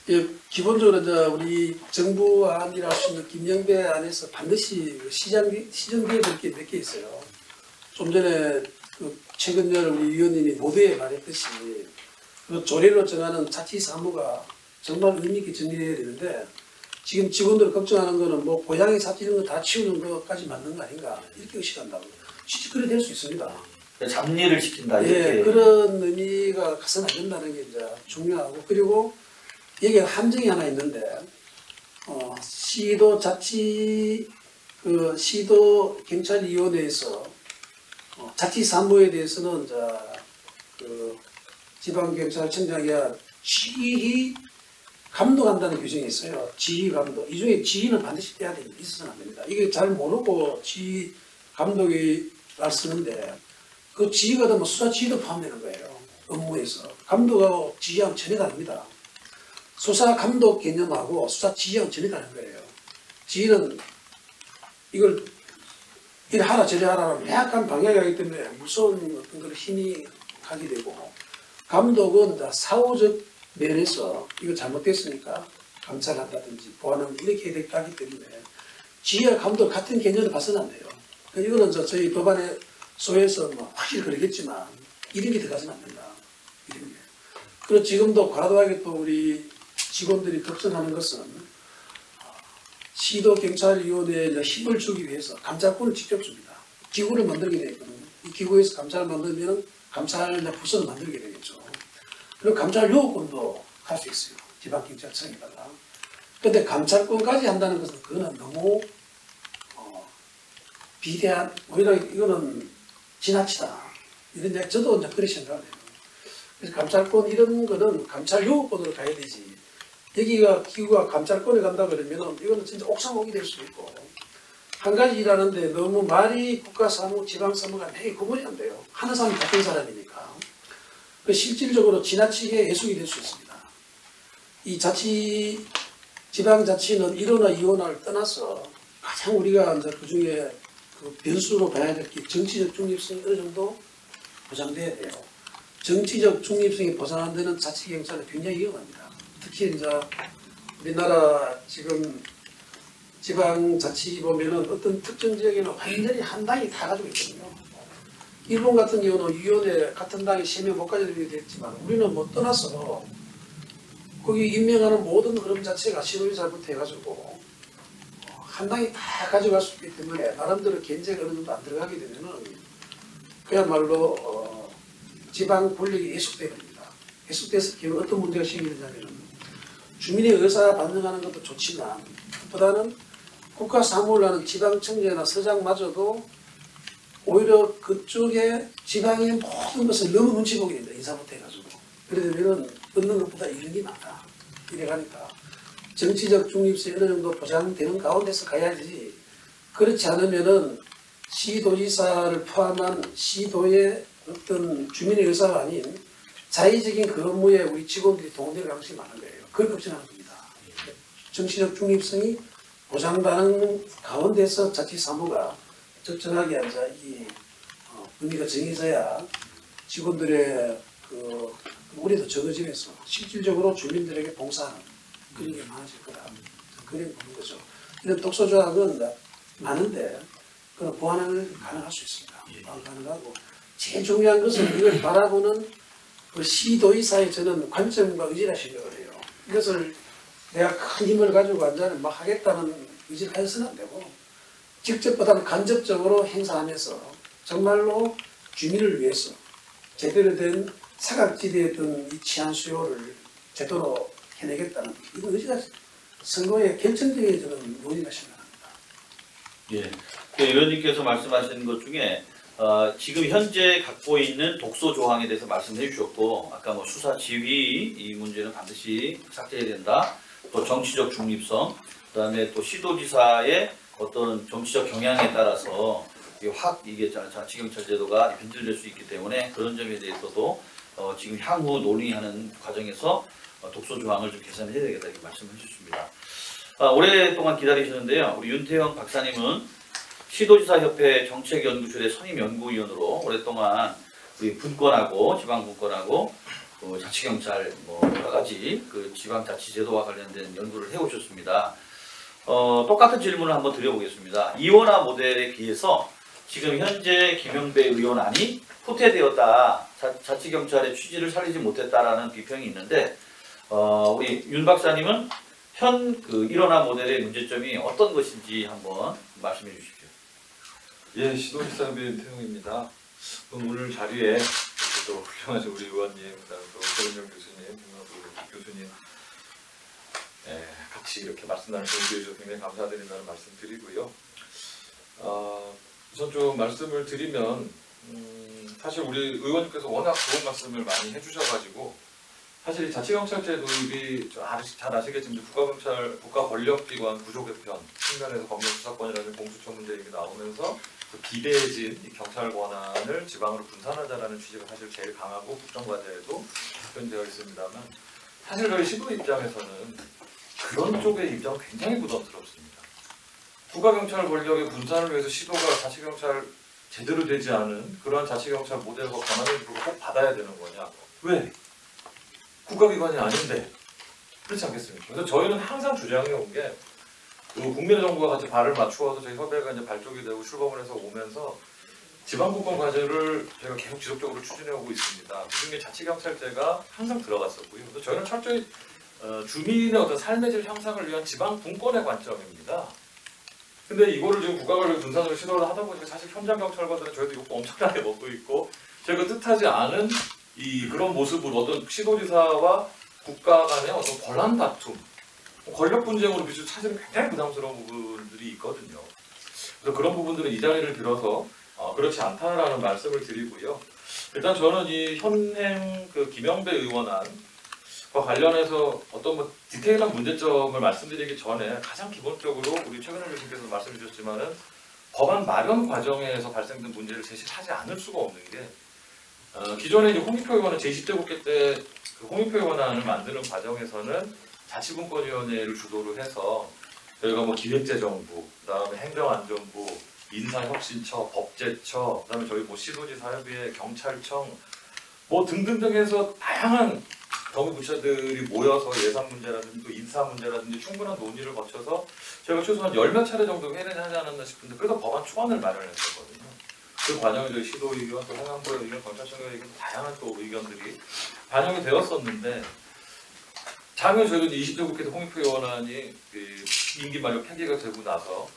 Speaker 3: 예, 기본적으로 이제 우리 정부 안이라 할 수 있는 김영배 안에서 반드시 시정되어야 될 게 몇 개 있어요. 좀 전에 그 최근열 우리 위원님이 모두에 말했듯이 그 조례로 정하는 자치사무가 정말 의미 있게 정리해야 되는데, 지금 직원들 걱정하는 거는 뭐 고양이 삽질 이런 거 다 치우는 것까지 맞는 거 아닌가 이렇게 의식한다고. 실제 그래 될 수 있습니다.
Speaker 1: 잡일을 시킨다
Speaker 3: 예,
Speaker 1: 이렇게.
Speaker 3: 그런 의미가 가서는 안 된다는 게 이제 중요하고 그리고 여기에 함정이 하나 있는데 시도 자치 시도 경찰위원회에서 자치 사무에 대해서는 이제 지방경찰청장이 지휘 감독한다는 규정이 있어요. 지휘 감독. 이 중에 지휘는 반드시 돼야 됩니다. 있어서는 안 됩니다. 이게 잘 모르고 지휘 감독이 말 쓰는데 그 지휘가 되면 수사 지휘도 포함되는 거예요. 업무에서. 감독하고 지휘하고 전혀 다릅니다. 수사 감독 개념하고 수사 지휘하고 전혀 다른 거예요. 지휘는 이걸 이래 하라 저래 하라는 명확한 방향이 하기 때문에 무서운 어떤 그런 힘이 가게 되고 감독은 사후적 면에서 이거 잘못됐으니까 감찰한다든지 보완은 이렇게 가기 때문에 지휘와 감독 같은 개념을 봐서는 안 돼요. 이거는 저희 법안에 소에서 뭐 확실히 그러겠지만 이름이 들어가서는 안 된다. 이름이. 그리고 지금도 과도하게 또 우리 직원들이 걱정하는 것은 시도경찰위원회에 힘을 주기 위해서 감찰권을 직접 줍니다. 기구를 만들게 되거든요. 이 기구에서 감찰을 만들면 감찰 부서를 만들게 되겠죠. 그리고 감찰 요구권도 할 수 있어요. 지방경찰청에다가. 그런데 감찰권까지 한다는 것은 그거는 너무 비대한, 오히려 이거는 지나치다. 이런 이야기, 저도 이제 그렇게 생각을 해요. 그래서 감찰권 이런 거는 감찰 요구권으로 가야 되지. 여기가 기구가 감찰권에 간다 그러면 이거는 진짜 옥상옥이 될 수 있고 한 가지 일하는데 너무 말이 국가사무, 지방사무가 매일 구분이 안 돼요. 하는 사람이 같은 사람이니까. 실질적으로 지나치게 해석이 될 수 있습니다. 이 지방자치는 1호나 2호나를 떠나서 가장 우리가 이제 그 중에 그 변수로 봐야 될 게 정치적 중립성이 어느 정도 보장돼야 돼요. 정치적 중립성이 보장 안 되는 자치경찰은 굉장히 위험합니다. 특히 이제 우리나라 지금 지방자치 보면은 어떤 특정 지역에는 완전히 한 당이 다 가지고 있거든요. 일본 같은 경우는 위원회 같은 당이 3명 못 가지게 됐지만 우리는 뭐 떠나서 거기 임명하는 모든 흐름 자체가 시도지사부터 해가지고 한 당이 다 가져갈 수 있기 때문에 나름대로 견제가 어느 정도 안 들어가게 되면은 그야말로 지방 권력이 예속되게 됩니다. 예속돼서 결국 어떤 문제가 생기느냐면은 주민의 의사 반영하는 것도 좋지만 보다는 국가 사무를 하는 지방청장이나 서장마저도 오히려 그쪽에 지방의 모든 것을 너무 눈치 보게 됩니다. 인사부터 해가지고. 그러면 얻는 것보다 잃는 게 많다. 이래 가니까 정치적 중립성이 어느 정도 보장되는 가운데서 가야지 그렇지 않으면은 시도지사를 포함한 시도의 어떤 주민의 의사가 아닌 자의적인 그 업무에 우리 직원들이 동원될 가능성이 많은 거예요. 그걸 걱정하는 겁니다. 정치적 중립성이 보장되는 가운데서 자치사무가 적절하게 앉아 이 분위기가 정해져야 직원들의 그 우리도 적어지면서 실질적으로 주민들에게 봉사하는 그런 게 많아질 거다. 그런 보는 거죠. 이런 독소조항은 많은데 그런 보완을 가능할 수 있습니다. 보완 가능하고 제일 중요한 것은 이걸 바라보는 그 시도의사의 저는 관점과 의지라 생각을 해요. 이것을 내가 큰 힘을 가지고 앉아는 막 하겠다는 의지를 해서는 안 되고 직접보다는 간접적으로 행사하면서 정말로 주민을 위해서 제대로 된 사각지대에 있던 이 치안 수요를 제대로 해내겠다는 이런 의지가 선거의 결정적인 저는 논의가 생각합니다.
Speaker 1: 예. 그 의원님께서 말씀하신 것 중에 지금 현재 갖고 있는 독소 조항에 대해서 말씀해 주셨고 아까 뭐 수사 지휘 이 문제는 반드시 삭제해야 된다. 또 정치적 중립성, 그다음에 또 시도지사의 어떤 정치적 경향에 따라서 이게 자치경찰 제도가 변질될 수 있기 때문에 그런 점에 대해서도 지금 향후 논의하는 과정에서 독소 조항을 좀 개선해야 되겠다 이렇게 말씀해 주셨습니다. 오랫동안 기다리셨는데요. 우리 윤태영 박사님은 시도지사협회 정책연구실의 선임연구위원으로 오랫동안 우리 분권하고 지방분권하고 자치경찰 뭐 여러 가지 그 지방자치제도와 관련된 연구를 해오셨습니다. 똑같은 질문을 한번 드려보겠습니다. 이원화 모델에 비해서 지금 현재 김영배 의원안이 후퇴되었다. 자치경찰의 취지를 살리지 못했다라는 비평이 있는데 우리 윤 박사님은 현 그 일원화 모델의 문제점이 어떤 것인지 한번 말씀해 주십시오.
Speaker 4: 예, 시도지사협의 태용입니다. 오늘 자리에 또 훌륭하신 우리 의원님, 그다음에 또 최근영 교수님, 김만수 교수님 같이 이렇게 말씀 나눌 수 있게 해주셔서 굉장히 감사드린다는 말씀 드리고요. 우선 좀 말씀을 드리면 사실 우리 의원님께서 워낙 좋은 말씀을 많이 해주셔가지고 사실 이 자치경찰제 도입이 잘 아시겠지만 국가권력기관 구조개편 측면에서 검경수사권이라는 공수처 문제 얘기 나오면서 비대해진 이 경찰 권한을 지방으로 분산하자라는 취지가 사실 제일 강하고 국정과제에도 표현되어 있습니다만 사실 저희 시도 입장에서는 그런 쪽의 입장은 굉장히 부담스럽습니다. 국가경찰 권력의 분산을 위해서 시도가 자치경찰 제대로 되지 않은 그러한 자치경찰 모델과 권한을 꼭 받아야 되는 거냐? 왜? 국가기관이 아닌데 그렇지 않겠습니까? 그래서 저희는 항상 주장해 온 게 국민의 정부와 같이 발을 맞추어서 저희 협의회가 이제 발족이 되고 출범을 해서 오면서 지방분권 과제를 저희가 계속 지속적으로 추진해 오고 있습니다. 그중에 자치경찰제가 항상 들어갔었고요. 그래서 저희는 철저히 주민의 어떤 삶의 질 향상을 위한 지방분권의 관점입니다. 근데 이거를 지금 국가권력 분산으로 시도를 하다 보니까 사실 현장 경찰관들은 저희도 욕도 엄청나게 먹고 있고 저희가 뜻하지 않은 그런 모습으로 어떤 시도지사와 국가 간의 어떤 권한 다툼, 권력 분쟁으로 비추어 사실은 굉장히 부담스러운 부분들이 있거든요. 그래서 그런 부분들은 이 자리를 빌어서 그렇지 않다라는 말씀을 드리고요. 일단 저는 이 현행 그 김영배 의원안과 관련해서 어떤 디테일한 문제점을 말씀드리기 전에 가장 기본적으로 우리 최근에 교수님께서 말씀해 주셨지만은 법안 마련 과정에서 발생된 문제를 제시하지 않을 수가 없는 게 기존에 이제 홍익표 의원은 제20대 국회 때 그 홍익표 의원안을 만드는 과정에서는 자치분권위원회를 주도로 해서 저희가 기획재정부, 그다음에 행정안전부, 인사혁신처, 법제처, 그다음에 저희 시도지사협의회, 경찰청 등등등 해서 다양한 정부부처들이 모여서 예산 문제라든지 또 인사 문제라든지 충분한 논의를 거쳐서 저희가 최소한 10몇 차례 정도 회의를 하지 않았나 싶은데 그래서 법안 초안을 마련했었거든요. 그 과정에 저희 시도 의견, 또 행안부의 의견, 경찰청의 의견, 다양한 또 의견들이 반영이 되었었는데 작년 저희도 20대 국회 때 홍익표 의원안이 임기 만료 폐기가 되고 나서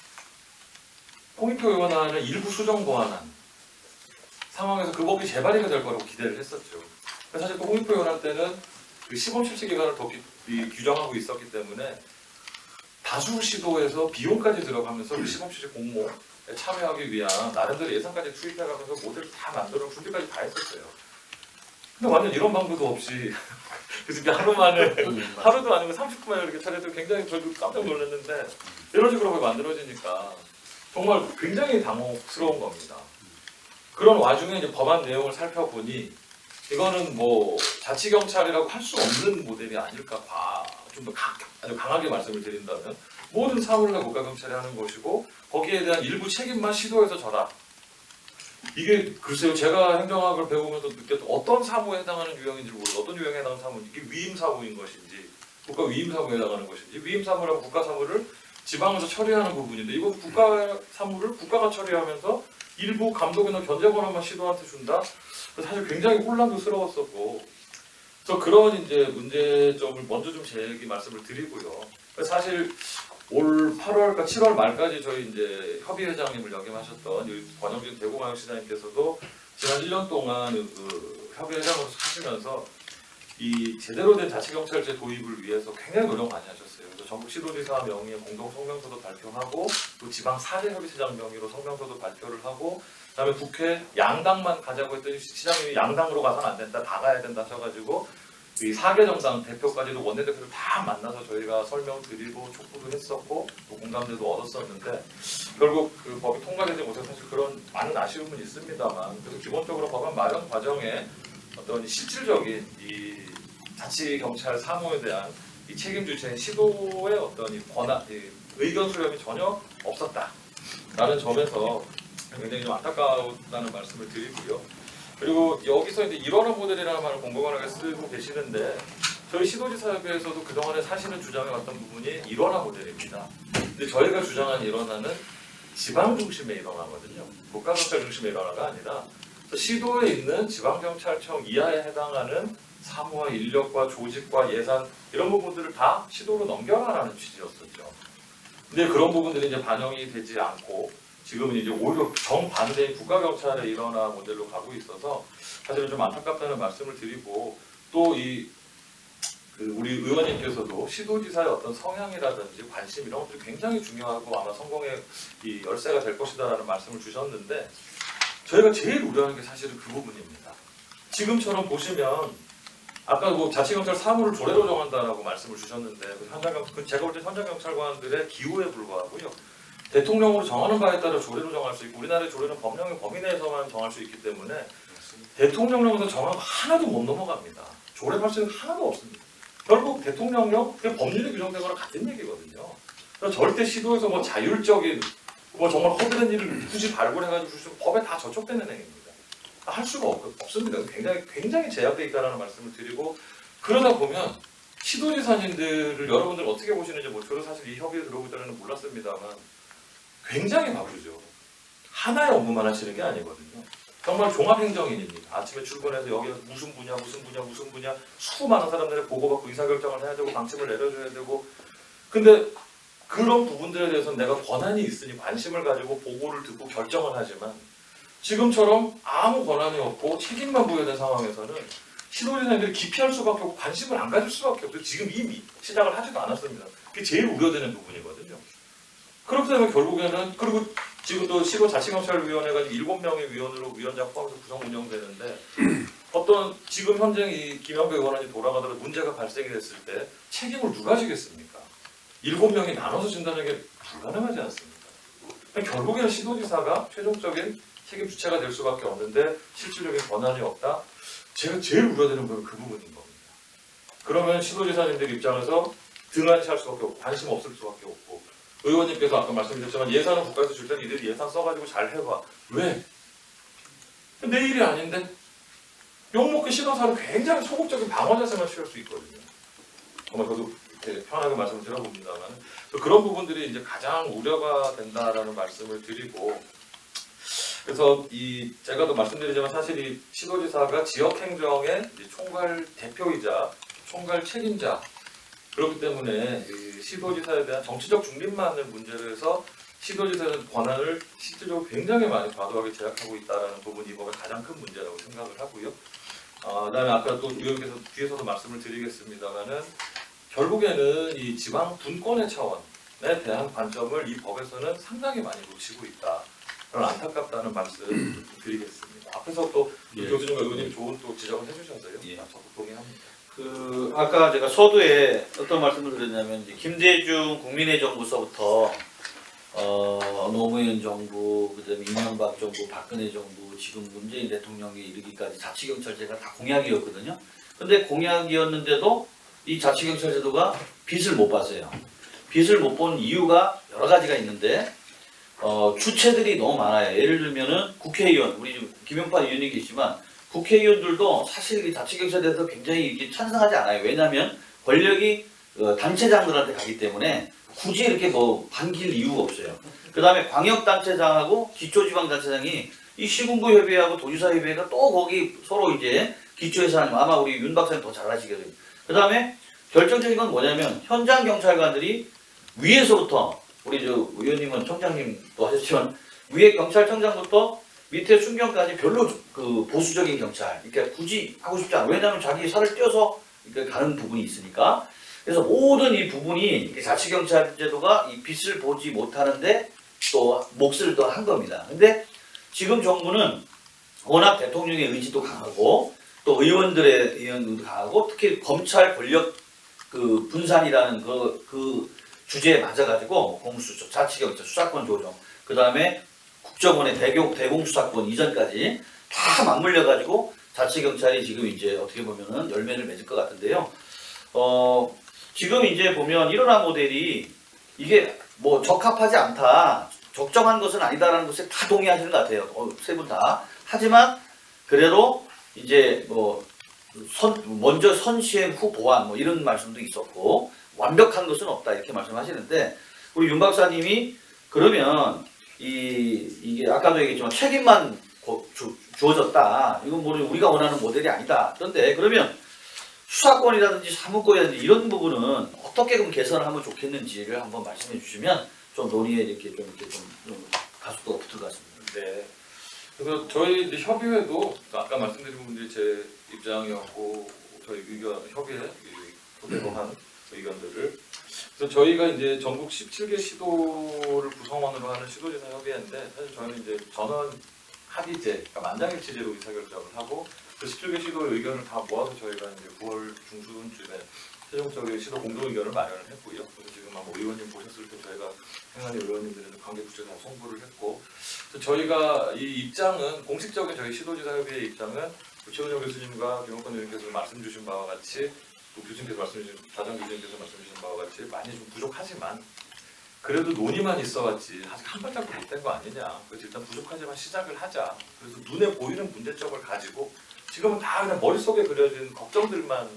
Speaker 4: 홍익표 의원안을 일부 수정 보완한 상황에서 그 법이 재발의가 될 거라고 기대를 했었죠. 사실 또 홍익표 의원안 때는 그 시범 실시 기간을 더 규정하고 있었기 때문에 다수 시도에서 비용까지 들어가면서 그 시범 실시 공모에 참여하기 위한 나름대로 예산까지 투입해가면서 모델을 다 만들어 준비까지 다 했었어요. 근데 완전 이런 방법도 없이 그래서 하루 만에 하루도 아니고 30분 만에 이렇게 차례도 굉장히 저도 깜짝 놀랐는데 이런 식으로 만들어지니까 정말 굉장히 당혹스러운 겁니다. 그런 와중에 이제 법안 내용을 살펴보니 이거는 자치경찰이라고 할 수 없는 모델이 아닐까 좀 더 아주 강하게 말씀을 드린다면 모든 사무를 다 국가경찰이 하는 것이고 거기에 대한 일부 책임만 시도해서 져라. 이게 글쎄요 제가 행정학을 배우면서 느꼈던 어떤 사무에 해당하는 유형인지 모르고 어떤 유형에 해당하는 사무인지 이게 위임사무인 것인지 국가 위임사무에 해당하는 것인지 위임사무라고 국가사무를 지방에서 처리하는 부분인데 이거 국가사무를 국가가 처리하면서 일부 감독이나 견제 권한만 시도한테 준다? 사실 굉장히 혼란스러웠었고 그래서 그런 이제 문제점을 먼저 좀 제기 말씀을 드리고요. 사실 올 8월과 7월 말까지 저희 이제 협의회장님을 역임하셨던 권영진 대구광역시장님께서도 지난 1년 동안 그 협의회장으로 하시면서 이 제대로 된 자치경찰제 도입을 위해서 굉장히 노력 많이 하셨어요. 그래서 전국 시도지사 명의의 공동 성명서도 발표하고 또 지방 4대 협의체장 명의로 성명서도 발표를 하고 그다음에 국회 양당만 가자고 했더니 시장님이 양당으로 가서는 안 된다, 다 가야 된다 하셔가지고 이 4개 정당 대표까지도 원내대표를 다 만나서 저희가 설명드리고 촉구도 했었고 또 공감대도 얻었었는데 결국 그 법이 통과되지 못해서 사실 그런 많은 아쉬움은 있습니다만 그래서 기본적으로 법안 마련 과정에 어떤 실질적인 이 자치경찰 사무에 대한 이 책임 주체인 시도의 어떤 이 권한, 이 의견 수렴이 전혀 없었다라는 점에서 굉장히 좀 안타깝다는 말씀을 드리고요. 그리고 여기서 이제 일원화 모델이라는 말을 공공연하게 쓰고 계시는데 저희 시도지사협회에서도 그동안에 사실은 주장해왔던 부분이 일원화 모델입니다. 근데 저희가 주장한 일원화는 지방 중심의 일원화거든요. 국가경찰 중심의 일원화가 아니라 시도에 있는 지방경찰청 이하에 해당하는 사무와 인력과 조직과 예산 이런 부분들을 다 시도로 넘겨라라는 취지였었죠. 근데 그런 부분들이 이제 반영이 되지 않고 지금은 이제 오히려 정반대인 국가경찰의 일원화 모델로 가고 있어서 사실은 좀 안타깝다는 말씀을 드리고 또 우리 의원님께서도 시도지사의 어떤 성향이라든지 관심 이런 것들이 굉장히 중요하고 아마 성공의 이 열쇠가 될 것이다라는 말씀을 주셨는데 저희가 제일 우려하는 게 사실은 그 부분입니다. 지금처럼 보시면 아까 뭐 자치경찰 사무를 조례로 정한다라고 말씀을 주셨는데 제가 볼 때 현장경찰관들의 기호에 불과하고요. 대통령으로 정하는 바에 따라 조례로 정할 수 있고 우리나라의 조례는 법령의 범위 내에서만 정할 수 있기 때문에 대통령령에서 정하면 하나도 못 넘어갑니다. 조례 발생은 하나도 없습니다. 결국 대통령령 그냥 법률이 규정되거나 같은 얘기거든요. 그래서 절대 시도에서 뭐 자율적인 뭐 정말 허드렛 일을 굳이 발굴해가지고 법에 다 저촉되는 행위입니다. 할 수가 없습니다. 굉장히 제약되어 있다는 말씀을 드리고 그러다 보면 시도지사님들을 여러분들 어떻게 보시는지 뭐 저도 사실 이 협의에 들어오기 전에는 몰랐습니다만 굉장히 바쁘죠. 하나의 업무만 하시는 게 아니거든요. 정말 종합행정인입니다. 아침에 출근해서 여기서 무슨 분야 수많은 사람들의 보고받고 의사결정을 해야 되고 방침을 내려줘야 되고 근데 그런 부분들에 대해서는 내가 권한이 있으니 관심을 가지고 보고를 듣고 결정을 하지만 지금처럼 아무 권한이 없고 책임만 부여된 상황에서는 시도지사님들이 기피할 수밖에 없고 관심을 안 가질 수밖에 없어요. 지금 이미 시작을 하지도 않았습니다. 그게 제일 우려되는 부분이거든요. 그렇게 되면 결국에는 그리고 지금 또 시도자치경찰위원회가 7명의 위원으로 위원장 포함해서 구성 운영되는데 어떤 지금 현재 이 김영배 의원이 돌아가더라도 문제가 발생이 됐을 때 책임을 누가 지겠습니까? 7명이 나눠서 진다는 게 불가능하지 않습니까? 결국에는 시도지사가 최종적인 책임 주체가 될 수밖에 없는데 실질적인 권한이 없다? 제가 제일 우려되는 건 그 부분인 겁니다. 그러면 시도지사님들 입장에서 등한시할 수밖에 없고 관심 없을 수밖에 없고 의원님께서 아까 말씀드렸지만 예산은 국가에서 줄 때는 이들이 예산 써가지고 잘 해봐. 왜? 내 일이 아닌데? 욕먹기 싫은 사람 굉장히 소극적인 방어 자세만 취할 수 있거든요. 정말 저도 이렇게 편하게 말씀을 드려봅니다만 그런 부분들이 이제 가장 우려가 된다라는 말씀을 드리고 그래서 제가 또 말씀드리지만 사실 이 시도지사가 지역행정의 총괄 대표이자 총괄 책임자 그렇기 때문에 시도지사에 대한 정치적 중립만을 문제로 해서 시도지사의 권한을 실질적으로 굉장히 많이 과도하게 제약하고 있다는 부분이 이 법의 가장 큰 문제라고 생각을 하고요. 그다음에 아까 또 의원께서 뒤에서도 말씀을 드리겠습니다만은 결국에는 이 지방 분권의 차원에 대한 관점을 이 법에서는 상당히 많이 놓치고 있다. 그런 안타깝다는 말씀 드리겠습니다. 앞에서 또 교수님과 의원님 좋은 또 지적을 해주셔서요. 저도 동의합니다.
Speaker 1: 아까 제가 서두에 어떤 말씀을 드렸냐면 이제 김대중 국민의 정부서부터 노무현 정부, 그다음에 이명박 정부, 박근혜 정부, 지금 문재인 대통령에 이르기까지 자치경찰제가 다 공약이었거든요. 근데 공약이었는데도 이 자치경찰제도가 빛을 못 봤어요. 빛을 못 본 이유가 여러 가지가 있는데 주체들이 너무 많아요. 예를 들면은 국회의원, 우리 지금 김용판 의원이 계시지만 국회의원들도 사실 이 자치경찰에 대해서 굉장히 이렇게 찬성하지 않아요. 왜냐하면 권력이 단체장들한테 가기 때문에 굳이 이렇게 뭐 반길 이유가 없어요. 그 다음에 광역단체장하고 기초지방단체장이 이 시군구 협의회하고 도지사 협의회가 또 거기 서로 이제 기초예산을 아마 우리 윤 박사님 더 잘 아시거든요. 그 다음에 결정적인 건 뭐냐면 현장 경찰관들이 위에서부터 우리 저 의원님은 청장님도 하셨지만 위에 경찰청장부터 밑에 순경까지 별로 그 보수적인 경찰, 그러니까 굳이 하고 싶지 않아요. 왜냐하면 자기 살을 떼어서 가는 부분이 있으니까. 그래서 모든 이 부분이 자치경찰제도가 이 빛을 보지 못하는데 또 몫을 또 한 겁니다. 근데 지금 정부는 워낙 대통령의 의지도 강하고 또 의원들의 의견도 강하고 특히 검찰 권력 그 분산이라는 그 주제에 맞아가지고 공수처, 자치경찰, 수사권 조정, 그 다음에 국정원의 대공수사권 이전까지 다 맞물려가지고 자치경찰이 지금 이제 어떻게 보면은 열매를 맺을 것 같은데요. 지금 이제 보면 일어나 모델이 이게 뭐 적합하지 않다, 적정한 것은 아니다라는 것에 다 동의하시는 것 같아요. 세 분 다. 하지만 그래도 이제 뭐 먼저 선시행 후 보완 뭐 이런 말씀도 있었고 완벽한 것은 없다 이렇게 말씀하시는데 우리 윤 박사님이 그러면 이게 아까도 얘기했지만 책임만 주어졌다. 이건 뭐 우리가 원하는 모델이 아니다. 그런데 그러면 수사권이라든지 사무권이라든지 이런 부분은 어떻게 그럼 개선을 하면 좋겠는지를 한번 말씀해 주시면 좀 논의에 이렇게 좀 가속도가 붙을 것 같습니다.
Speaker 4: 네. 그래서 저희 이제 협의회도 아까 말씀드린 부분들이 제 입장이었고 저희 의견 협의회 토대로 한 의견들을 그래서 저희가 이제 전국 17개 시도를 구성원으로 하는 시도지사 협의회인데 사실 저희는 이제 전원 합의제, 그러니까 만장일치제로 의사결정을 하고 그 17개 시도의 의견을 다 모아서 저희가 이제 9월 중순쯤에 최종적인 시도 공동 의견을 마련을 했고요. 그래서 지금 아마 의원님 보셨을 때 저희가 행안위 의원님들은 관계 부처에 다 송부를 했고, 그래서 저희가 이 입장은 공식적인 저희 시도지사 협의회 입장은 최은영 교수님과 김홍권 의원님께서 말씀 주신 바와 같이 또 교수님께서 말씀 주신 다정 교수님께서 말씀 주신 바와 같이 많이 좀 부족하지만 그래도 논의만 있어왔지 아직 한 발짝도 못 된 거 아니냐. 그래서 일단 부족하지만 시작을 하자. 그래서 눈에 보이는 문제점을 가지고 지금은 다 그냥 머릿속에 그려진 걱정들만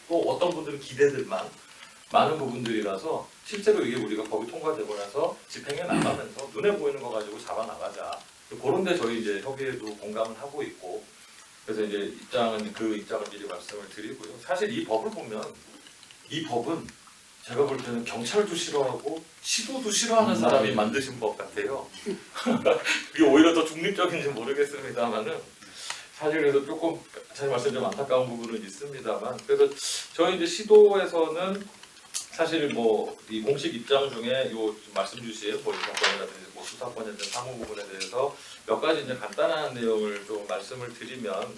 Speaker 4: 또 어떤 분들은 기대들만 많은 부분들이라서 실제로 이게 우리가 법이 통과되고 나서 집행해 나가면서 눈에 보이는 거 가지고 잡아나가자. 그런 데 저희 이제 협의회도 공감을 하고 있고 그래서 이제 입장은 그 입장을 미리 말씀을 드리고요. 사실 이 법을 보면 이 법은 제가 볼 때는 경찰도 싫어하고 시도도 싫어하는 사람이 만드신 법 같아요. 이게 오히려 더 중립적인지 모르겠습니다만은 사실 그래서 조금 제 말씀 좀 안타까운 부분은 있습니다만 그래서 저희 이제 시도에서는 사실 뭐 이 공식 입장 중에 요 말씀 주신 뭐 인사권이라든지 뭐 수사권이라든지 사무 부분에 대해서 몇 가지 이제 간단한 내용을 좀 말씀을 드리면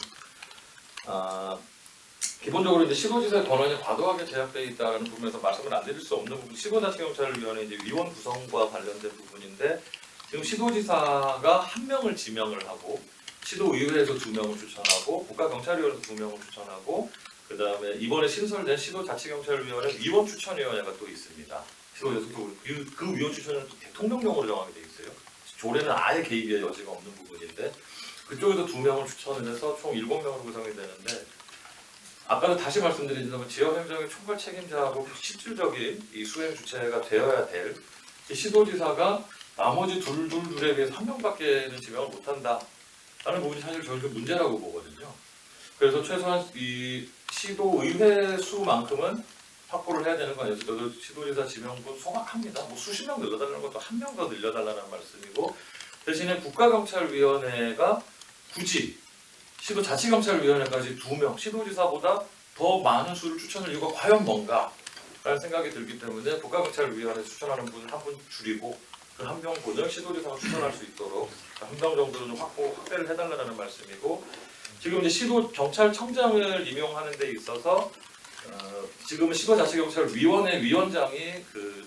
Speaker 4: 기본적으로 이제 시도지사의 권한이 과도하게 제약되어 있다는 부분에서 말씀을 안 드릴 수 없는 부분, 시도자치경찰위원회 이제 위원 구성과 관련된 부분인데 지금 시도지사가 한 명을 지명을 하고 시도의회에서 2명을 추천하고 국가경찰위원회에서 2명을 추천하고 그 다음에 이번에 신설된 시도자치경찰위원회 위원 추천위원회가 또 있습니다. 시도에서 그 위원 추천은 또 대통령령으로 정하게 돼 있어요. 조례는 아예 개입의 여지가 없는 부분인데 그쪽에서 2명을 추천을 해서 총 7명으로 구성이 되는데 아까도 다시 말씀드리지만 지역행정의 총괄 책임자하고 실질적인 이 수행 주체가 되어야 될 시도지사가 나머지 둘에 비해서 1명밖에는 지명을 못한다 라는 부분이 사실 저희도 문제라고 보거든요. 그래서 최소한 이 시도의회 수만큼은 확보를 해야 되는 거 아니에요. 저도 시도지사 지명분 소각합니다. 뭐 수십 명 늘려달라는 것도 1명 더 늘려달라는 말씀이고 대신에 국가경찰위원회가 굳이 시도자치경찰위원회까지 2명, 시도지사보다 더 많은 수를 추천할 이유가 과연 뭔가 라는 생각이 들기 때문에 국가경찰위원회 추천하는 분을 한 분 줄이고 그 한 명분을 시도지사가 추천할 수 있도록 한 명 정도는 좀 확대를 해달라는 말씀이고 지금 이제 시도경찰청장을 임용하는 데 있어서 지금은 시도자치경찰위원회 위원장이 그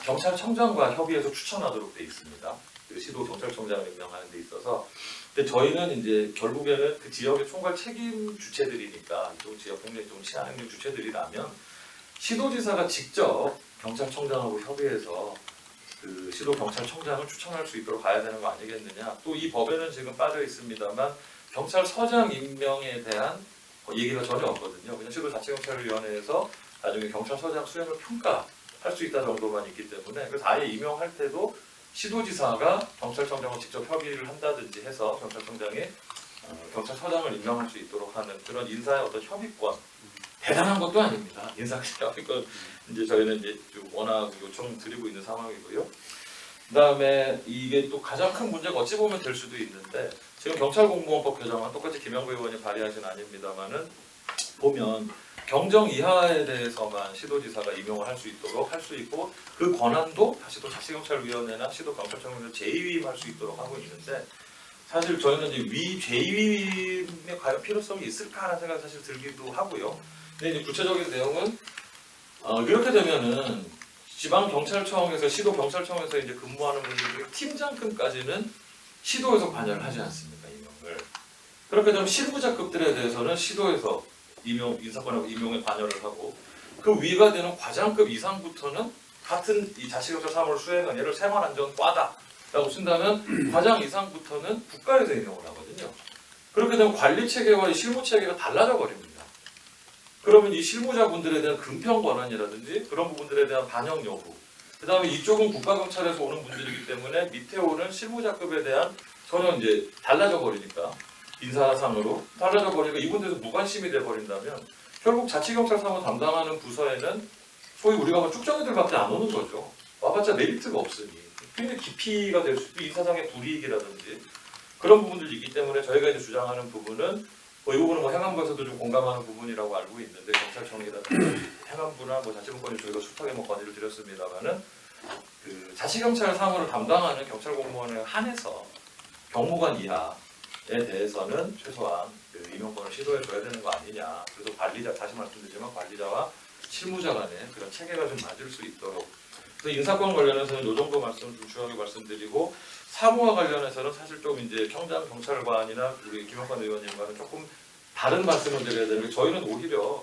Speaker 4: 경찰청장과 협의해서 추천하도록 돼 있습니다. 그 시도경찰청장을 임명하는 데 있어서 근데 저희는 이제 결국에는 그 지역의 총괄 책임 주체들이니까 또 지역 행정 좀 치안 행정 주체들이라면 시도지사가 직접 경찰청장하고 협의해서 그 시도경찰청장을 추천할 수 있도록 가야 되는 거 아니겠느냐. 또 이 법에는 지금 빠져 있습니다만 경찰서장 임명에 대한 얘기가 전혀 없거든요. 그냥 시도자치경찰위원회에서 나중에 경찰서장 수행을 평가할 수 있다 정도만 있기 때문에 그래서 아예 임명할 때도 시도지사가 경찰청장과 직접 협의를 한다든지 해서 경찰청장이 경찰서장을 임명할 수 있도록 하는 그런 인사의 어떤 협의권 대단한 것도 아닙니다. 인사 협의권 이제 저희는 이제 좀 워낙 요청 드리고 있는 상황이고요. 그다음에 이게 또 가장 큰 문제가 어찌 보면 될 수도 있는데 지금 경찰공무원법 개정안 똑같이 김영구 의원이 발의하신 아닙니다만은 보면 경정 이하에 대해서만 시도지사가 임용을 할 수 있도록 할 수 있고 그 권한도 다시 또 자치경찰위원회나 시도경찰청장에서 재위임할 수 있도록 하고 있는데 사실 저희는 이제 재위임에 과연 필요성이 있을까라는 생각이 사실 들기도 하고요. 근데 이제 구체적인 내용은 이렇게 되면은 지방경찰청에서 시도경찰청에서 이제 근무하는 분들이 팀장급까지는 시도에서 관여를 하지 않습니까 임용을. 그렇게 되면 실무자급들에 대해서는 시도에서 인사권하고 임용에 관여를 하고 그 위가 되는 과장급 이상부터는 같은 이 자치경찰 사무를 수행한 예를 생활안전과다라고 쓴다면 과장 이상부터는 국가에서 임용을 하거든요. 그렇게 되면 관리체계와 실무체계가 달라져 버립니다. 그러면 이 실무자분들에 대한 금평 권한이라든지 그런 부분들에 대한 반영 여부 그 다음에 이쪽은 국가경찰에서 오는 분들이기 때문에 밑에 오는 실무자급에 대한 전혀 이제 달라져 버리니까 인사상으로 달라져 버리니까 이분들도 무관심이 돼 버린다면 결국 자치경찰 사무 담당하는 부서에는 소위 우리가 뭐 쭉정이들밖에 안 오는 거죠. 와봤자 메리트가 없으니 굉장히 기피가 될 수 있고 인사상의 불이익이라든지 그런 부분들이 있기 때문에 저희가 이제 주장하는 부분은 이 부분은 뭐 행안부에서도 좀 공감하는 부분이라고 알고 있는데 경찰청이라든지 행안부나 뭐 자치분권위 저희가 숱하게 뭐 건의를 드렸습니다만은 그 자치경찰 사무를 담당하는 경찰 공무원에 한해서 경무관 이하에 대해서는 최소한 그 임용권을 시도해 줘야 되는 거 아니냐. 그래서 관리자 다시 말씀드리지만 관리자와 실무자 간에 그런 체계가 좀 맞을 수 있도록. 그래서 인사권 관련해서는 이 정도 말씀을 좀 주요하게 말씀드리고 사무와 관련해서는 사실 좀 이제 평장 경찰관이나 우리 김영관 의원님과는 조금 다른 말씀을 드려야 되는 게 저희는 오히려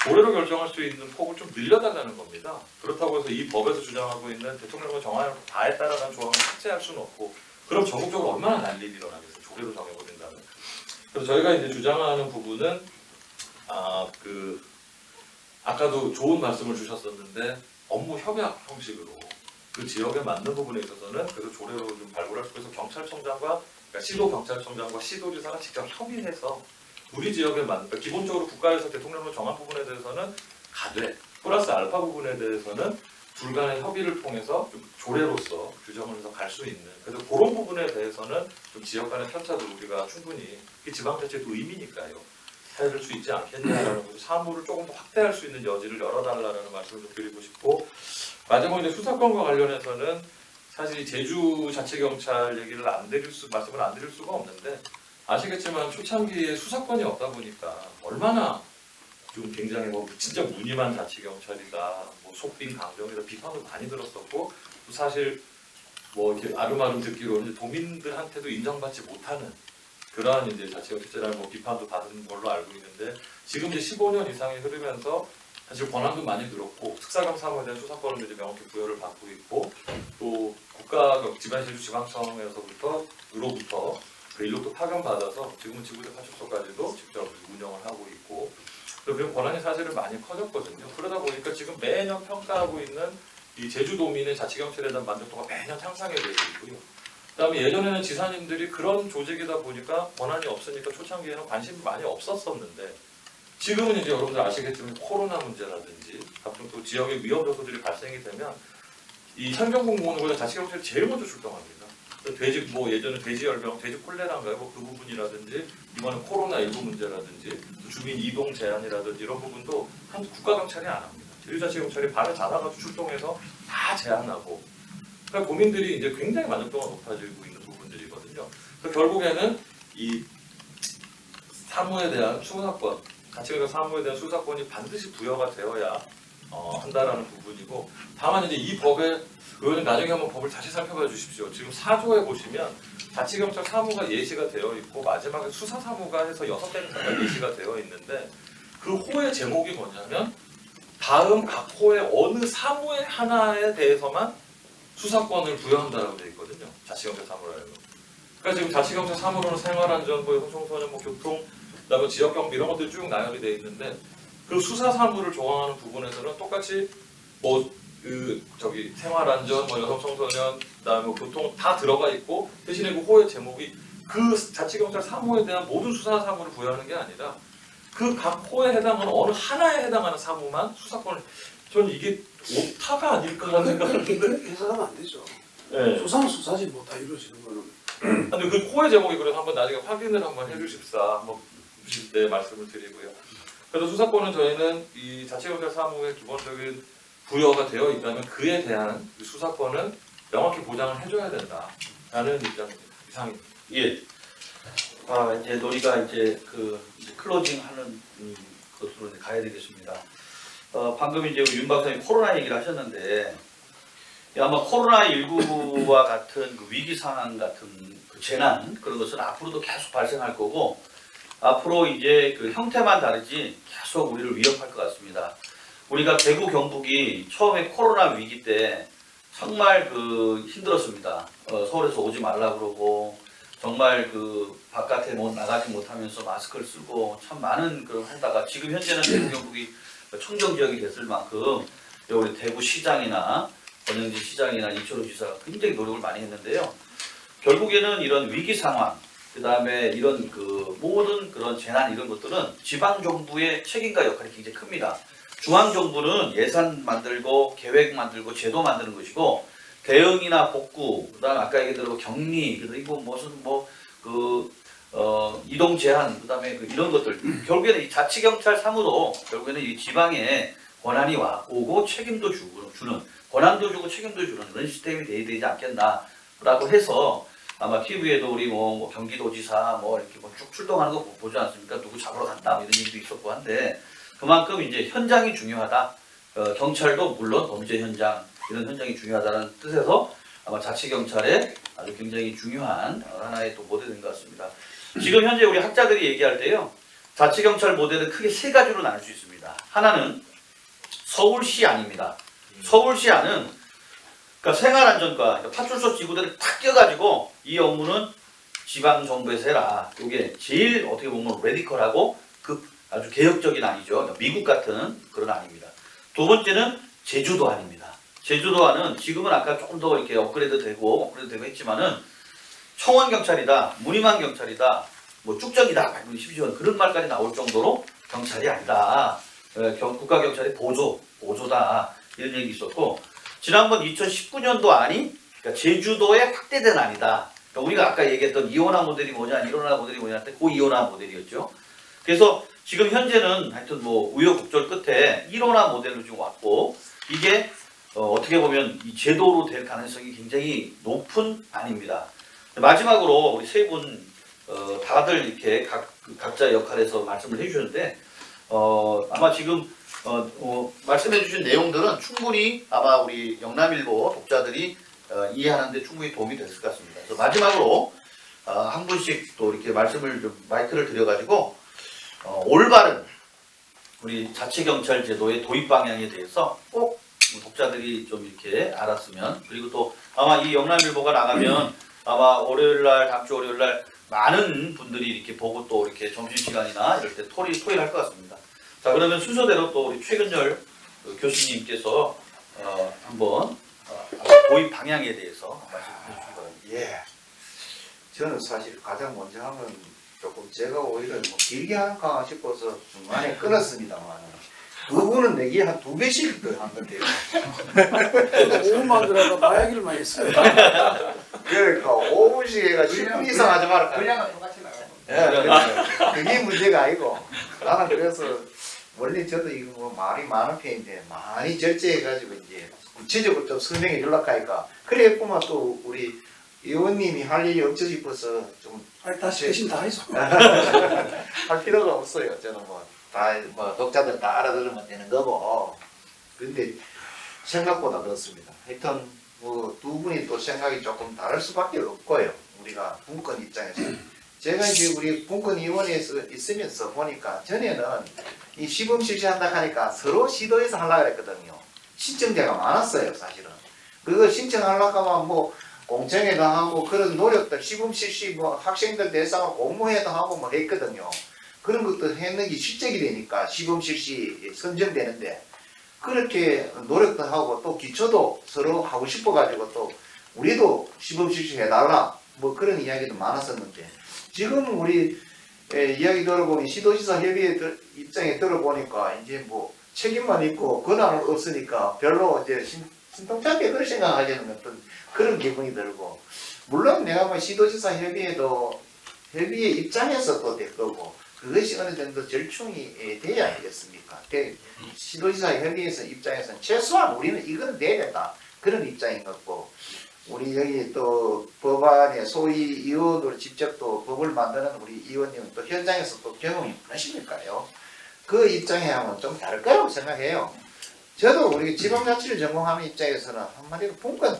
Speaker 4: 조례로 결정할 수 있는 폭을 좀 늘려달라는 겁니다. 그렇다고 해서 이 법에서 주장하고 있는 대통령과 정하는 바에 따라간 조항을 삭제할 수는 없고 그럼 전국적으로 얼마나 난립이 일어나겠어요. 조례로 정해버린다면. 그래서 저희가 이제 주장하는 부분은 아까도 좋은 말씀을 주셨었는데 업무 협약 형식으로 그 지역에 맞는 부분에 있어서는 그래서 조례로 좀 발굴할 수 있어서 경찰청장과 그러니까 시도 경찰청장과 시도지사가 직접 협의해서 우리 지역에 맞는 그러니까 기본적으로 국가에서 대통령으로 정한 부분에 대해서는 가되 플러스 알파 부분에 대해서는 둘 간의 협의를 통해서 좀 조례로서 규정을 해서 갈 수 있는 그래서 그런 부분에 대해서는 좀 지역 간의 편차도 우리가 충분히 지방자치도 의미니까요. 해줄 수 있지 않겠냐라는 거죠. 사무를 조금 더 확대할 수 있는 여지를 열어달라는 말씀을 좀 드리고 싶고 마지막으로 이제 수사권과 관련해서는 사실 제주자치경찰 얘기를 말씀을 안 드릴 수가 없는데 아시겠지만 초창기에 수사권이 없다 보니까 얼마나 좀 굉장히 뭐 진짜 무늬만 자치경찰이다, 뭐 속빈 강정이다 비판도 많이 들었었고 사실 뭐 이렇게 아름아름 듣기로는 도민들한테도 인정받지 못하는 그러한 이제 자치경찰이라는 뭐 비판도 받은 걸로 알고 있는데 지금 이제 15년 이상이 흐르면서 사실 권한도 많이 늘었고 특사경 사무에 대한 수사권을 이제 명확히 부여를 받고 있고 또 국가 지방청에서부터 그 인력도 파견받아서 지금은 지구대 파출소까지도 직접 운영을 하고 있고 그런 권한이 사실은 많이 커졌거든요. 그러다 보니까 지금 매년 평가하고 있는 이 제주도민의 자치경찰에 대한 만족도가 매년 향상이 되고 있고요. 그다음에 예전에는 지사님들이 그런 조직이다 보니까 권한이 없으니까 초창기에는 관심이 많이 없었었는데 지금은 이제 여러분들 아시겠지만 코로나 문제라든지 가끔 또 지역의 위험 요소들이 발생이 되면 이 현경공무원보다 자치경찰이 제일 먼저 출동합니다. 예전에 돼지열병, 돼지콜레라인가요? 그 부분이라든지 이번에 코로나19 문제라든지 주민 이동 제한이라든지 이런 부분도 한 국가경찰이 안 합니다. 제주자치경찰이 발을 잡아가지고 출동해서 다 제한하고 그러니까 국민들이 이제 굉장히 만족도가 높아지고 있는 부분들이거든요. 그래서 결국에는 이 사무에 대한 수사권, 자치경찰 사무에 대한 수사권이 반드시 부여가 되어야 한다라는 부분이고 다만 이제 이 법에 의원님 나중에 한번 법을 다시 살펴봐 주십시오. 지금 4조에 보시면 자치경찰 사무가 예시가 되어 있고 마지막에 수사 사무가 해서 6개가 예시가 되어 있는데 그 호의 제목이 뭐냐면 다음 각 호의 어느 사무의 하나에 대해서만 수사권을 부여한다라고 되어 있거든요. 자치경찰 사무라는 거. 그러니까 지금 자치경찰 사무로는 생활안전, 청소년, 교통, 그다음에 지역경비 이런 것들이 쭉 나열이 되어 있는데 그 수사 사무를 조항하는 부분에서는 똑같이 생활안전, 여성 청소년, 그다음에 교통 다 들어가 있고 대신에 그 호의 제목이 그 자치경찰 사무에 대한 모든 수사 사무를 부여하는 게 아니라 그 각 호에 해당하는 어느 하나에 해당하는 사무만 수사권을 저는 이게 오타가 아닐까 하는 생각을
Speaker 3: 그렇게 해석하면 안 되죠.
Speaker 4: 네.
Speaker 3: 수사는 수사지 뭐 다 이루어지는 거는.
Speaker 4: 근데 그 호의 제목이 그래서 한번 나중에 확인을 한번 해주십사 한번 주실 때 말씀을 드리고요. 그래서 수사권은 저희는 이 자치경찰 사무의 기본적인 부여가 되어 있다면 그에 대한 수사권은 명확히 보장을 해줘야 된다라는 입장입니다. 이상입니다.
Speaker 1: 예. 이제 논의가 이제 클로징하는 것으로 이제 가야 되겠습니다. 방금 이제 우리 윤 박사님 코로나 얘기를 하셨는데 아마 코로나19와 같은 그 위기 상황 같은 그 재난 그런 것은 앞으로도 계속 발생할 거고 앞으로 이제 그 형태만 다르지 계속 우리를 위협할 것 같습니다. 우리가 대구 경북이 처음에 코로나 위기 때 정말 힘들었습니다. 서울에서 오지 말라 그러고 정말 바깥에 나가지 못하면서 마스크를 쓰고 참 많은 하다가 지금 현재는 대구 경북이 청정 지역이 됐을 만큼 우리 대구 시장이나 권영진 시장이나 이철우 지사가 굉장히 노력을 많이 했는데요. 결국에는 이런 위기 상황 그다음에 이런 그 모든 그런 재난 이런 것들은 지방 정부의 책임과 역할이 굉장히 큽니다. 중앙 정부는 예산 만들고 계획 만들고 제도 만드는 것이고 대응이나 복구, 그다음 아까 얘기드린 격리, 그리고 무슨 이동 제한, 그다음에 이런 것들 결국에는 이 자치경찰 사무도 결국에는 이 지방에 권한이 오고 책임도 주는 권한도 주고 책임도 주는 그런 시스템이 돼야 되지 않겠나라고 해서 아마 TV에도 우리 뭐 경기도지사 이렇게 쭉 출동하는 거 보지 않습니까? 누구 잡으러 간다 이런 얘기도 있었고 한데 그만큼 이제 현장이 중요하다. 경찰도 물론 범죄 현장 이런 현장이 중요하다는 뜻에서 아마 자치경찰의 아주 굉장히 중요한 하나의 또 모델인 것 같습니다. 지금 현재 우리 학자들이 얘기할 때요. 자치경찰 모델은 크게 세 가지로 나눌 수 있습니다. 하나는 서울시안입니다. 서울시안은 그러니까 생활안전과 그러니까 파출소 지구대를 탁 껴가지고 이 업무는 지방정부에서 해라. 이게 제일 어떻게 보면 레디컬하고 아주 개혁적인 안이죠. 그러니까 미국 같은 그런 안입니다. 두 번째는 제주도안입니다. 제주도안은 지금은 아까 조금 더 이렇게 업그레이드 되고 했지만은 청원경찰이다, 무늬만경찰이다, 쭉정이다, 심지어는 그런 말까지 나올 정도로 경찰이 아니다. 국가경찰의 보조다. 이런 얘기 있었고, 지난번 2019년도 안이 그러니까 제주도에 확대된 안이다. 그러니까 우리가 아까 얘기했던 이원화 모델이 뭐냐, 일원화 모델이 뭐냐 할 때 그 이원화 모델이었죠. 그래서 지금 현재는 하여튼 우여곡절 끝에 1원화 모델로 지금 왔고, 이게 어떻게 보면 이 제도로 될 가능성이 굉장히 높은 안입니다. 마지막으로 우리 세 분 다들 이렇게 각자 역할에서 말씀을 해주셨는데 아마 지금 말씀해주신 내용들은 충분히 아마 우리 영남일보 독자들이 이해하는데 충분히 도움이 됐을 것 같습니다. 그래서 마지막으로 한 분씩 또 이렇게 말씀을 좀 마이크를 드려가지고 올바른 우리 자치경찰 제도의 도입 방향에 대해서 꼭 독자들이 좀 이렇게 알았으면, 그리고 또 아마 이 영남일보가 나가면 아마 월요일날, 다음 주 월요일날 많은 분들이 이렇게 보고 또 이렇게 점심시간이나 이럴 때 토의할 것 같습니다. 자, 그러면 순서대로 또 우리 최근열 교수님께서 한번 도입 방향에 대해서 말씀해 주시기 바랍니다.
Speaker 2: 예. 저는 사실 가장 먼저 하면 조금 제가 오히려 길게 할까 싶어서 중간에 끊었습니다만 두 분은 내기 한 2배씩 더 한 건데요.
Speaker 3: 오후만 들어가 마약을 많이 했어요.
Speaker 2: 그러니까 5분씩 해가 10분 이상 하지 마라.
Speaker 5: 분량은 똑같이 나가요.
Speaker 2: 예, 그게 문제가 아니고 나는 그래서 원래 저도 이거 말이 많은 편인데 많이 절제해가지고 이제 구체적으로 좀 설명해 주려고 하니까 그랬구만 또 우리 의원님이 할 일이 없어 싶어서 좀
Speaker 3: 아니 다시 대신 다 해서.
Speaker 2: 할 필요가 없어요. 저는 독자들 다 알아들으면 되는 거고. 근데 생각보다 그렇습니다. 하여튼 두 분이 또 생각이 조금 다를 수밖에 없고요. 우리가 분권 입장에서. 제가 이제 우리 분권위원회에서 있으면서 보니까 전에는 이 시범 실시한다 하니까 서로 시도해서 하려고 했거든요. 신청자가 많았어요, 사실은. 그거 신청하려고 하면 공청회도 하고 그런 노력들, 시범 실시 학생들 대상으로 공모회도 하고 했거든요. 그런 것도 해는 게 실적이 되니까 시범 실시 선정되는데 그렇게 노력도 하고 또 기초도 서로 하고 싶어가지고 또 우리도 시범 실시 해달라 그런 이야기도 많았었는데 지금 우리 이야기 들어보니 시도지사 협의회 입장에 들어보니까 이제 책임만 있고 권한은 없으니까 별로 이제 신통찮게 그런 생각하시는 어떤 그런 기분이 들고, 물론 내가 시도지사 협의회도 협의회 입장에서 또 될 거고 그것이 어느 정도 절충이 돼야 하겠습니까? 시도지사 협의회에서 입장에서는 최소한 우리는 이건 돼야 된다 그런 입장인 것 같고, 우리 여기 또 법안에 소위 의원으로 직접 또 법을 만드는 우리 의원님은 또 현장에서 또 경험이 많으시니까요. 그 입장에 하면 좀 다를 거라고 생각해요. 저도 우리 지방자치를 전공하는 입장에서는 한마디로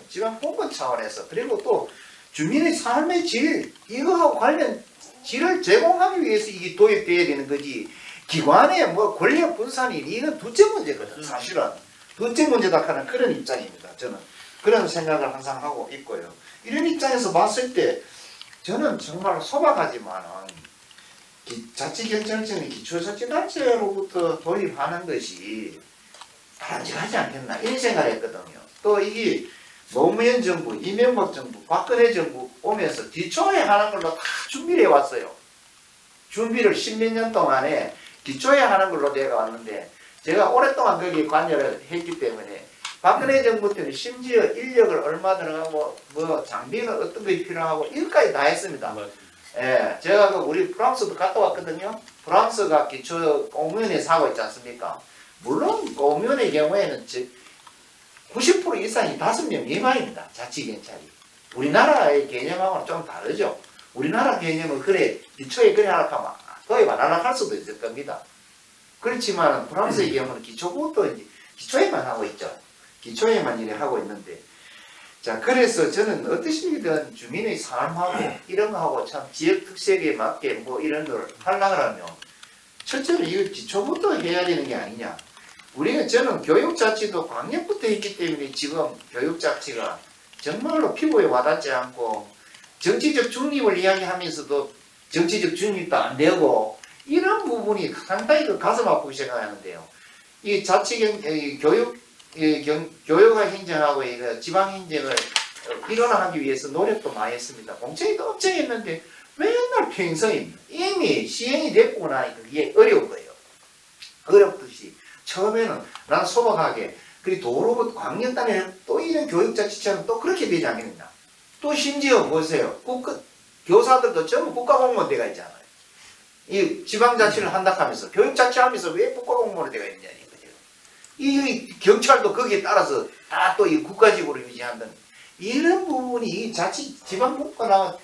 Speaker 2: 지방 분권 차원에서, 그리고 또 주민의 삶의 질, 이거하고 관련 질을 제공하기 위해서 이게 도입돼야 되는 거지, 기관의 권력 분산이 이건 둘째 문제거든. 사실은 둘째 문제다 하는 그런 입장입니다. 저는 그런 생각을 항상 하고 있고요. 이런 입장에서 봤을 때 저는 정말 소박하지만은 자치경찰청의 기초자치단체로부터 도입하는 것이 바람직하지 않겠나 이런 생각을 했거든요. 또 이게 노무현 정부, 이명박 정부, 박근혜 정부 오면서 기초에 하는 걸로 다 준비를 해왔어요. 준비를 10몇 년 동안에 기초에 하는 걸로 내가 왔는데 제가 오랫동안 거기에 관여를 했기 때문에 박근혜 정부 때는 심지어 인력을 얼마 들어가고 뭐 장비는 어떤 게 필요하고 이것까지 다 했습니다. 예, 제가 그 우리 프랑스도 갔다 왔거든요. 프랑스가 기초 공무원에서 하고 있지 않습니까? 물론 공무원의 경우에는 90% 이상이 5명 미만입니다. 자치경찰이. 우리나라의 개념하고는 좀 다르죠. 우리나라 개념은 그래 기초에 그래 하락하면 거의 완화할 수도 있을 겁니다. 그렇지만 프랑스의 경우는 기초부터 이제 기초에만 하고 있죠. 기초에만 일을 하고 있는데 자 그래서 저는 어떠시든 주민의 삶하고 이런 거하고 참 지역 특색에 맞게 뭐 이런 걸 하려고 하면 첫째로 이거 기초부터 해야 되는 게 아니냐. 우리가 저는 교육자치도 광역부터 했기 때문에 지금 교육자치가 정말로 피부에 와닿지 않고 정치적 중립을 이야기하면서도 정치적 중립도 안 되고 이런 부분이 상당히 그 가슴 아프게 생각하는데요. 이 교육과 행정하고 지방 행정을 일원화하기 위해서 노력도 많이 했습니다. 공청회도 엄청 했는데 맨날 평성입니다. 이미 시행이 됐고 나니까 이게 어려운 거예요. 어렵듯이 처음에는 난 소박하게 그리고 도로부터 광역단에 또 이런 교육자치처럼 또 그렇게 되지 않겠느냐. 또 심지어 보세요. 교사들도 전부 국가공무원 돼가 있잖아요. 이 지방자치를 한다 하면서 교육자치하면서 왜 국가공무원이 돼가 있냐 이거죠. 이 경찰도 거기에 따라서 다 또 이 국가직으로 유지한다는 이런 부분이 이 자치 지방국가하고는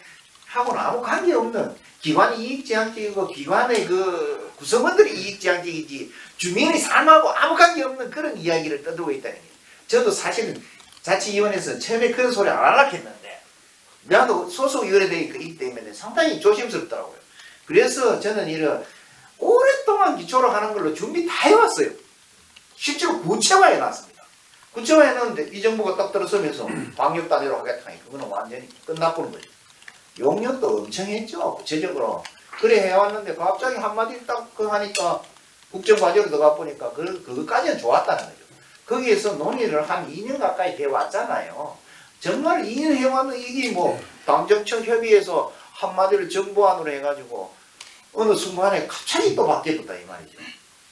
Speaker 2: 아무 관계없는 기관이 이익지향적이고 기관의 그 구성원들이 이익지향적이지 주민의 삶하고 아무 관계없는 그런 이야기를 떠들고 있다는 거예요. 저도 사실은 자치위원회에서 처음에 그런 소리 안 하려고 했는데 나도 소속위원회 되기 때문에 상당히 조심스럽더라고요. 그래서 저는 이런 오랫동안 기초로 하는 걸로 준비 다 해왔어요. 실제로 구체화해 놨습니다. 구체화해 놨는데 이 정부가 딱 들어서면서 광역 단위로 하겠다 하니 그거는 완전히 끝나버린 거죠. 용역도 엄청 했죠. 구체적으로. 그래 해왔는데 갑자기 한마디 딱 하니까 국정과제로 들어가 보니까 그것까지는 좋았다는 거죠. 거기에서 논의를 한 2년 가까이 해왔잖아요. 정말 2년 해왔는 이게 뭐 당정청 협의해서 한마디를 정부안으로 해가지고 어느 순간에 갑자기 또 바뀌었다 이 말이죠.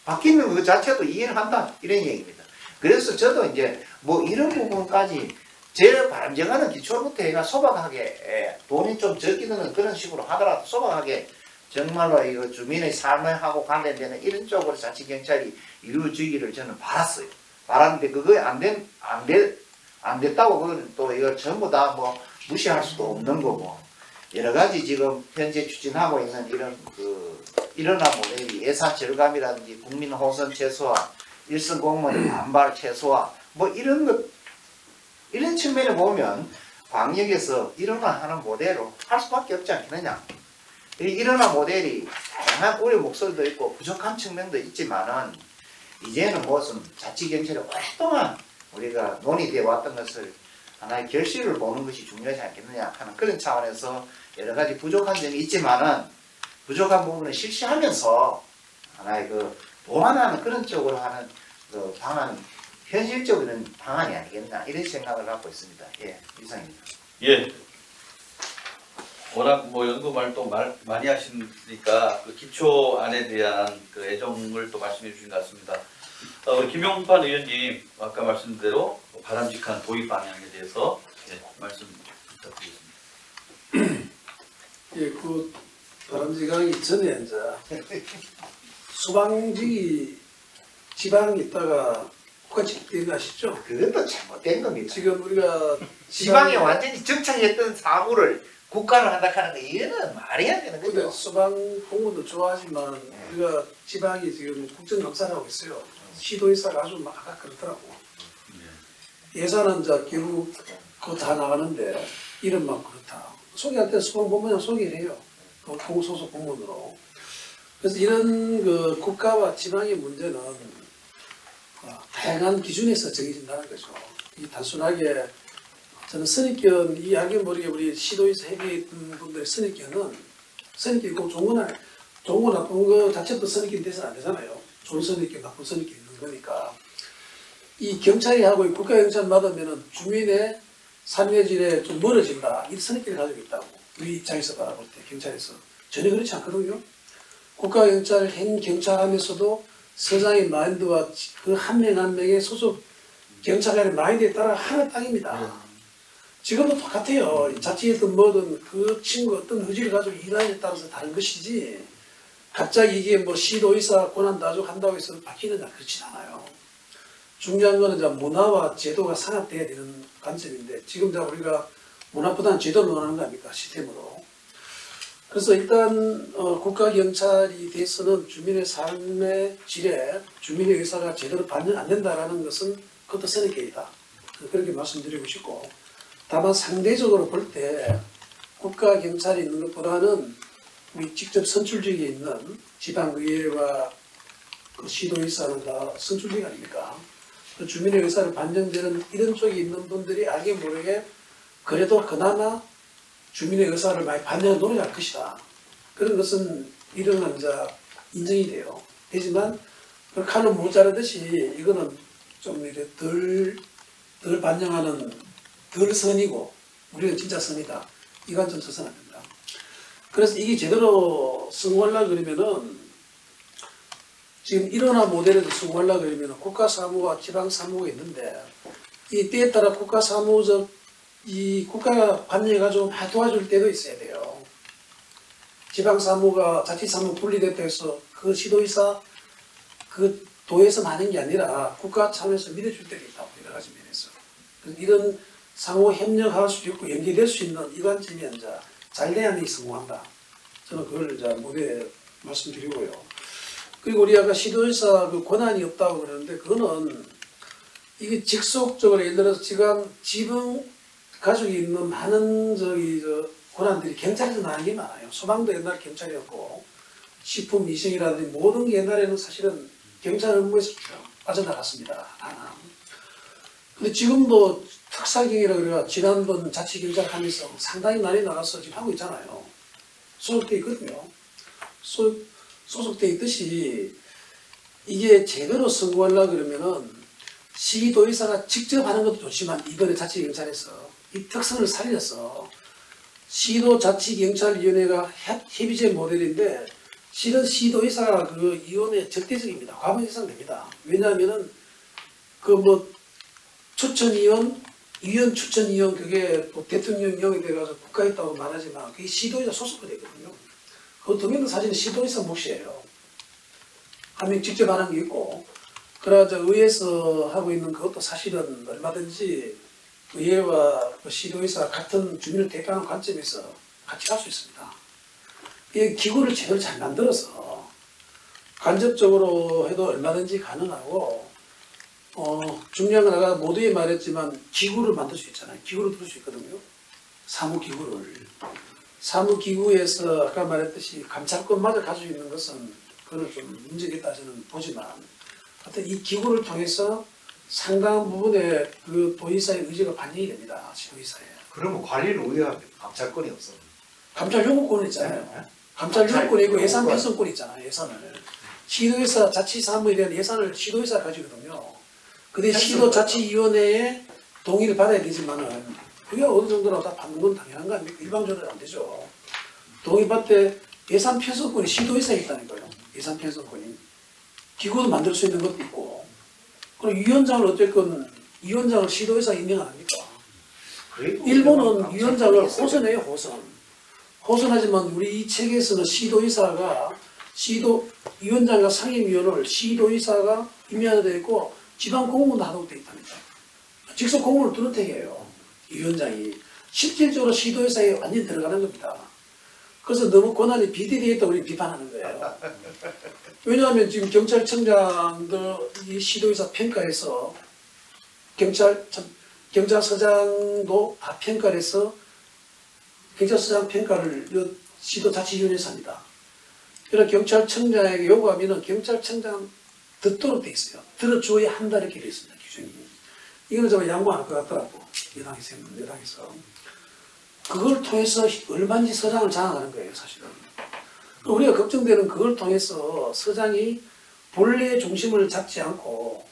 Speaker 2: 바뀌는 그 자체도 이해를 한다 이런 얘기입니다. 그래서 저도 이제 뭐 이런 부분까지 제일 바람직한 기초부터 해가 소박하게 돈이 좀 적게 드는 그런 식으로 하더라도 소박하게 정말로 이거 주민의 삶하고 관련되는 이런 쪽으로 자치경찰이 이루어지기를 저는 바랐어요. 바랐는데 그거 안 됐다고 그건 또 이거 전부 다 뭐 무시할 수도 없는 거고 여러 가지 지금 현재 추진하고 있는 이런 일어나 모델이 예산 절감이라든지 국민 호선 최소화, 일선 공무원의 반발 최소화 뭐 이런 측면을 보면 광역에서 일어나하는 모델로 할 수밖에 없지 않겠느냐. 이 일어나 모델이 다양한 우려 목소리도 있고 부족한 측면도 있지만은 이제는 무슨 자치경찰이 오랫동안 우리가 논의되어 왔던 것을 하나의 결실을 보는 것이 중요하지 않겠느냐 하는 그런 차원에서 여러 가지 부족한 점이 있지만은 부족한 부분을 실시하면서 하나의 보완하는 그런 쪽으로 하는 방안은 현실적인 방안이 아니겠나 이런 생각을 갖고 있습니다. 예, 이상입니다.
Speaker 1: 예. 워낙 뭐 연구 활동 많이 하시니까 그 기초안에 대한 그 애정을 또 말씀해 주신 것 같습니다. 우리 김용판 의원님 아까 말씀대로 바람직한 도입 방향에 대해서 말씀 부탁드리겠습니다.
Speaker 3: 예, 그 바람직하기 전에 이제 소방직이 지방에 있다가 국가직 된 거 아시죠?
Speaker 2: 그것도 잘못된 겁니다.
Speaker 3: 지금 우리가
Speaker 2: 지방에 완전히 정착했던 사무를 국가를 한다 하는 거 이거는 말이 안 되는 거죠.
Speaker 3: 소방 공무원도 좋아하지만 우리가 지방이 지금 국정감사를 하고 있어요. 시도의사가 아주 막 그렇더라고. 예산은 이제 결국 그거 다 나가는데 이름만 그렇다. 소개할 때 소방본부장 소개를 해요. 그 공소속 공무원으로. 그래서 이런 그 국가와 지방의 문제는 다양한 기준에서 정해진다는 거죠. 이 단순하게 저는 선입견, 이 알게 모르게 우리 시도에서 회계했던 분들의 선입견은 꼭 좋은 거 나쁜 거 자체도 선입견 돼서는 안 되잖아요. 좋은 선입견, 나쁜 선입견 있는 거니까. 이 경찰이 하고 국가경찰 받으면은 주민의 산외진에 좀 멀어진다 이 선입견을 가지고 있다고 우리 입장에서 바라볼 때 경찰에서 전혀 그렇지 않거든요. 국가경찰 행경찰 하면서도 서장의 마인드와 그 한 명 한 명의 소속 경찰관의 마인드에 따라 하늘 땅입니다. 지금도 똑같아요. 자취했든 뭐든 그 친구 어떤 의지를 가지고 일하느냐에 따라서 다른 것이지 갑자기 이게 뭐 시도의사 권한 다족 한다고 해서 바뀌느냐 그렇진 않아요. 중요한 거는 이제 문화와 제도가 상합돼야 되는 관점인데 지금 이제 우리가 문화보다는 제도를 논하는 거 아닙니까 시스템으로. 그래서 일단 국가경찰이 돼서는 주민의 삶의 질에 주민의 의사가 제대로 반영 안 된다라는 것은 그것도 선입견이다. 그렇게 말씀드리고 싶고 다만 상대적으로 볼 때 국가경찰이 있는 것보다는 우리 직접 선출직에 있는 지방의회와 그 시도의사는 다 선출직 아닙니까? 그 주민의 의사를 반영되는 이런 쪽에 있는 분들이 알게 모르게 그래도 그나마 주민의 의사를 많이 반영을 노력할 것이다. 그런 것은 이런 이제 인정이 돼요. 되지만 그 칼로 모자르듯이 이거는 좀 이렇게 덜 반영하는 덜 선이고 우리는 진짜 선이다. 이 관점 서서는 안 된다. 그래서 이게 제대로 성공하려고 그러면은 지금 일원화 모델에도 성공하려고 그러면 국가사무와 지방사무가 있는데 이 때에 따라 국가사무적 이 국가가 관여해가지고 많이 도와줄 때도 있어야 돼요. 지방사무가 자치사무 분리됐다 해서 그 시도의사 그 도에서 하는 게 아니라 국가 차원에서 믿어줄 때도 있다고 여러 가지 면에서. 이런 상호 협력할 수 있고 연계될 수 있는 이 관점이 이제 잘 돼야만이 성공한다. 저는 그걸 이제 무대에 말씀드리고요. 그리고 우리 아까 시도의사 그 권한이 없다고 그러는데 그거는 이게 직속적으로 예를 들어서 지방 가족이 있는 많은 권한들이 경찰에서 나는 게 많아요. 소방도 옛날 경찰이었고 식품 위생이라든지 모든 게 옛날에는 사실은 경찰 업무에서 쭉 빠져나갔습니다. 근데 지금도 특사경이라 그래가 지난번 자치경찰 하면서 상당히 많이 나가서 지금 하고 있잖아요. 소속돼 있거든요. 소속돼 있듯이 이게 제대로 성공하려고 그러면은 시도의사가 직접 하는 것도 좋지만 이번에 자치경찰에서 이 특성을 살려서 시도자치경찰위원회가 협의제 모델인데 실은 시도의사가 그 위원회 절대적입니다. 과반 이상 됩니다. 왜냐하면은 그 뭐 추천위원, 위원 추천위원 그게 또 대통령령이 돼가지고 국가에 있다고 말하지만 그게 시도의사 소속으로 되거든요. 그 두 명도 사실은 시도의사 몫이에요. 한 명 직접 하는 게 있고 그래가지고 의회에서 하고 있는 그것도 사실은 얼마든지 의회와 그 시도의사 같은 주민을 대표하는 관점에서 같이 할 수 있습니다. 이 기구를 제대로 잘 만들어서 간접적으로 해도 얼마든지 가능하고 중요한 건 아까 모두에 말했지만 기구를 만들 수 있잖아요. 기구를 들을 수 있거든요. 사무기구를. 사무기구에서 아까 말했듯이 감찰권마저 가지고 있는 것은 그거는 좀 문제겠다 저는 보지만 하여튼 이 기구를 통해서 상당한 부분에 그 도의사의 의지가 반영이 됩니다. 시도의사에.
Speaker 2: 그러면 관리를 우회하면 감찰권이 없어.
Speaker 3: 감찰 요구권은 있잖아요. 감찰 요구권이 있고 예산 편성권이 있잖아요. 예산을. 시도의사 자치사무에 대한 예산을 시도의사가 가지거든요. 근데 시도자치위원회의 동의를 받아야 되지만은 그게 어느 정도나 다 받는 건 당연한 거 아닙니까? 일방적으로 안 되죠. 동의받을 때 예산 편성권이 시도의사에 있다는 거예요. 예산 편성권이. 기구도 만들 수 있는 것도 있고. 그리고 위원장을 어쨌건 위원장을 시도의사가 임명 안 합니까? 일본은 위원장을 호선해요. 호선하지만 우리 이 책에서는 시도의사가 위원장과 상임위원을 시도의사가 임명하게 되어 있고 지방 공무원도 하도록 되어 있답니다. 직속 공무원을 두는 택이에요. 위원장이. 실질적으로 시도의사에 완전히 들어가는 겁니다. 그래서 너무 권한이 비대되어 있다고 우리 비판하는 거예요. 왜냐하면 지금 경찰청장도 이 시도의사 평가에서 경찰서장도 다 평가를 해서 경찰서장 평가를 시도자치위원회에서 합니다. 그래서 경찰청장에게 요구하면 경찰청장 듣도록 돼 있어요. 들어줘야 한다 이렇게 돼 있습니다. 규정이. 이거는 좀 양보 안 할 것 같더라고. 여당에서. 그걸 통해서 얼마든지 서장을 장악하는 거예요. 사실은. 우리가 걱정되는 그걸 통해서 서장이 본래의 중심을 잡지 않고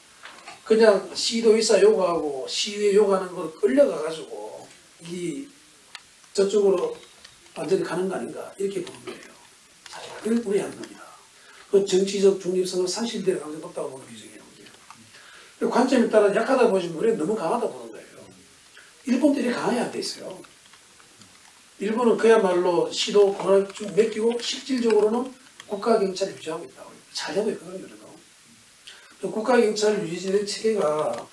Speaker 3: 그냥 시도의사 요구하고 시의회 요구하는 걸 끌려가가지고 이 저쪽으로 완전히 가는 거 아닌가 이렇게 보는 거예요. 사실 그걸 우려하는 겁니다. 그 정치적 중립성은 상실될 가능성이 높다고 보는 규정이에요. 그 관점에 따라 약하다 보시면 우리는 너무 강하다 보는 거예요. 일본들이 강하게 안 돼 있어요. 일본은 그야말로 시도 권한을 쭉 맡기고 실질적으로는 국가경찰을 유지하고 있다고 잘 되고 있거든요. 그래도 국가경찰 유지된 체계가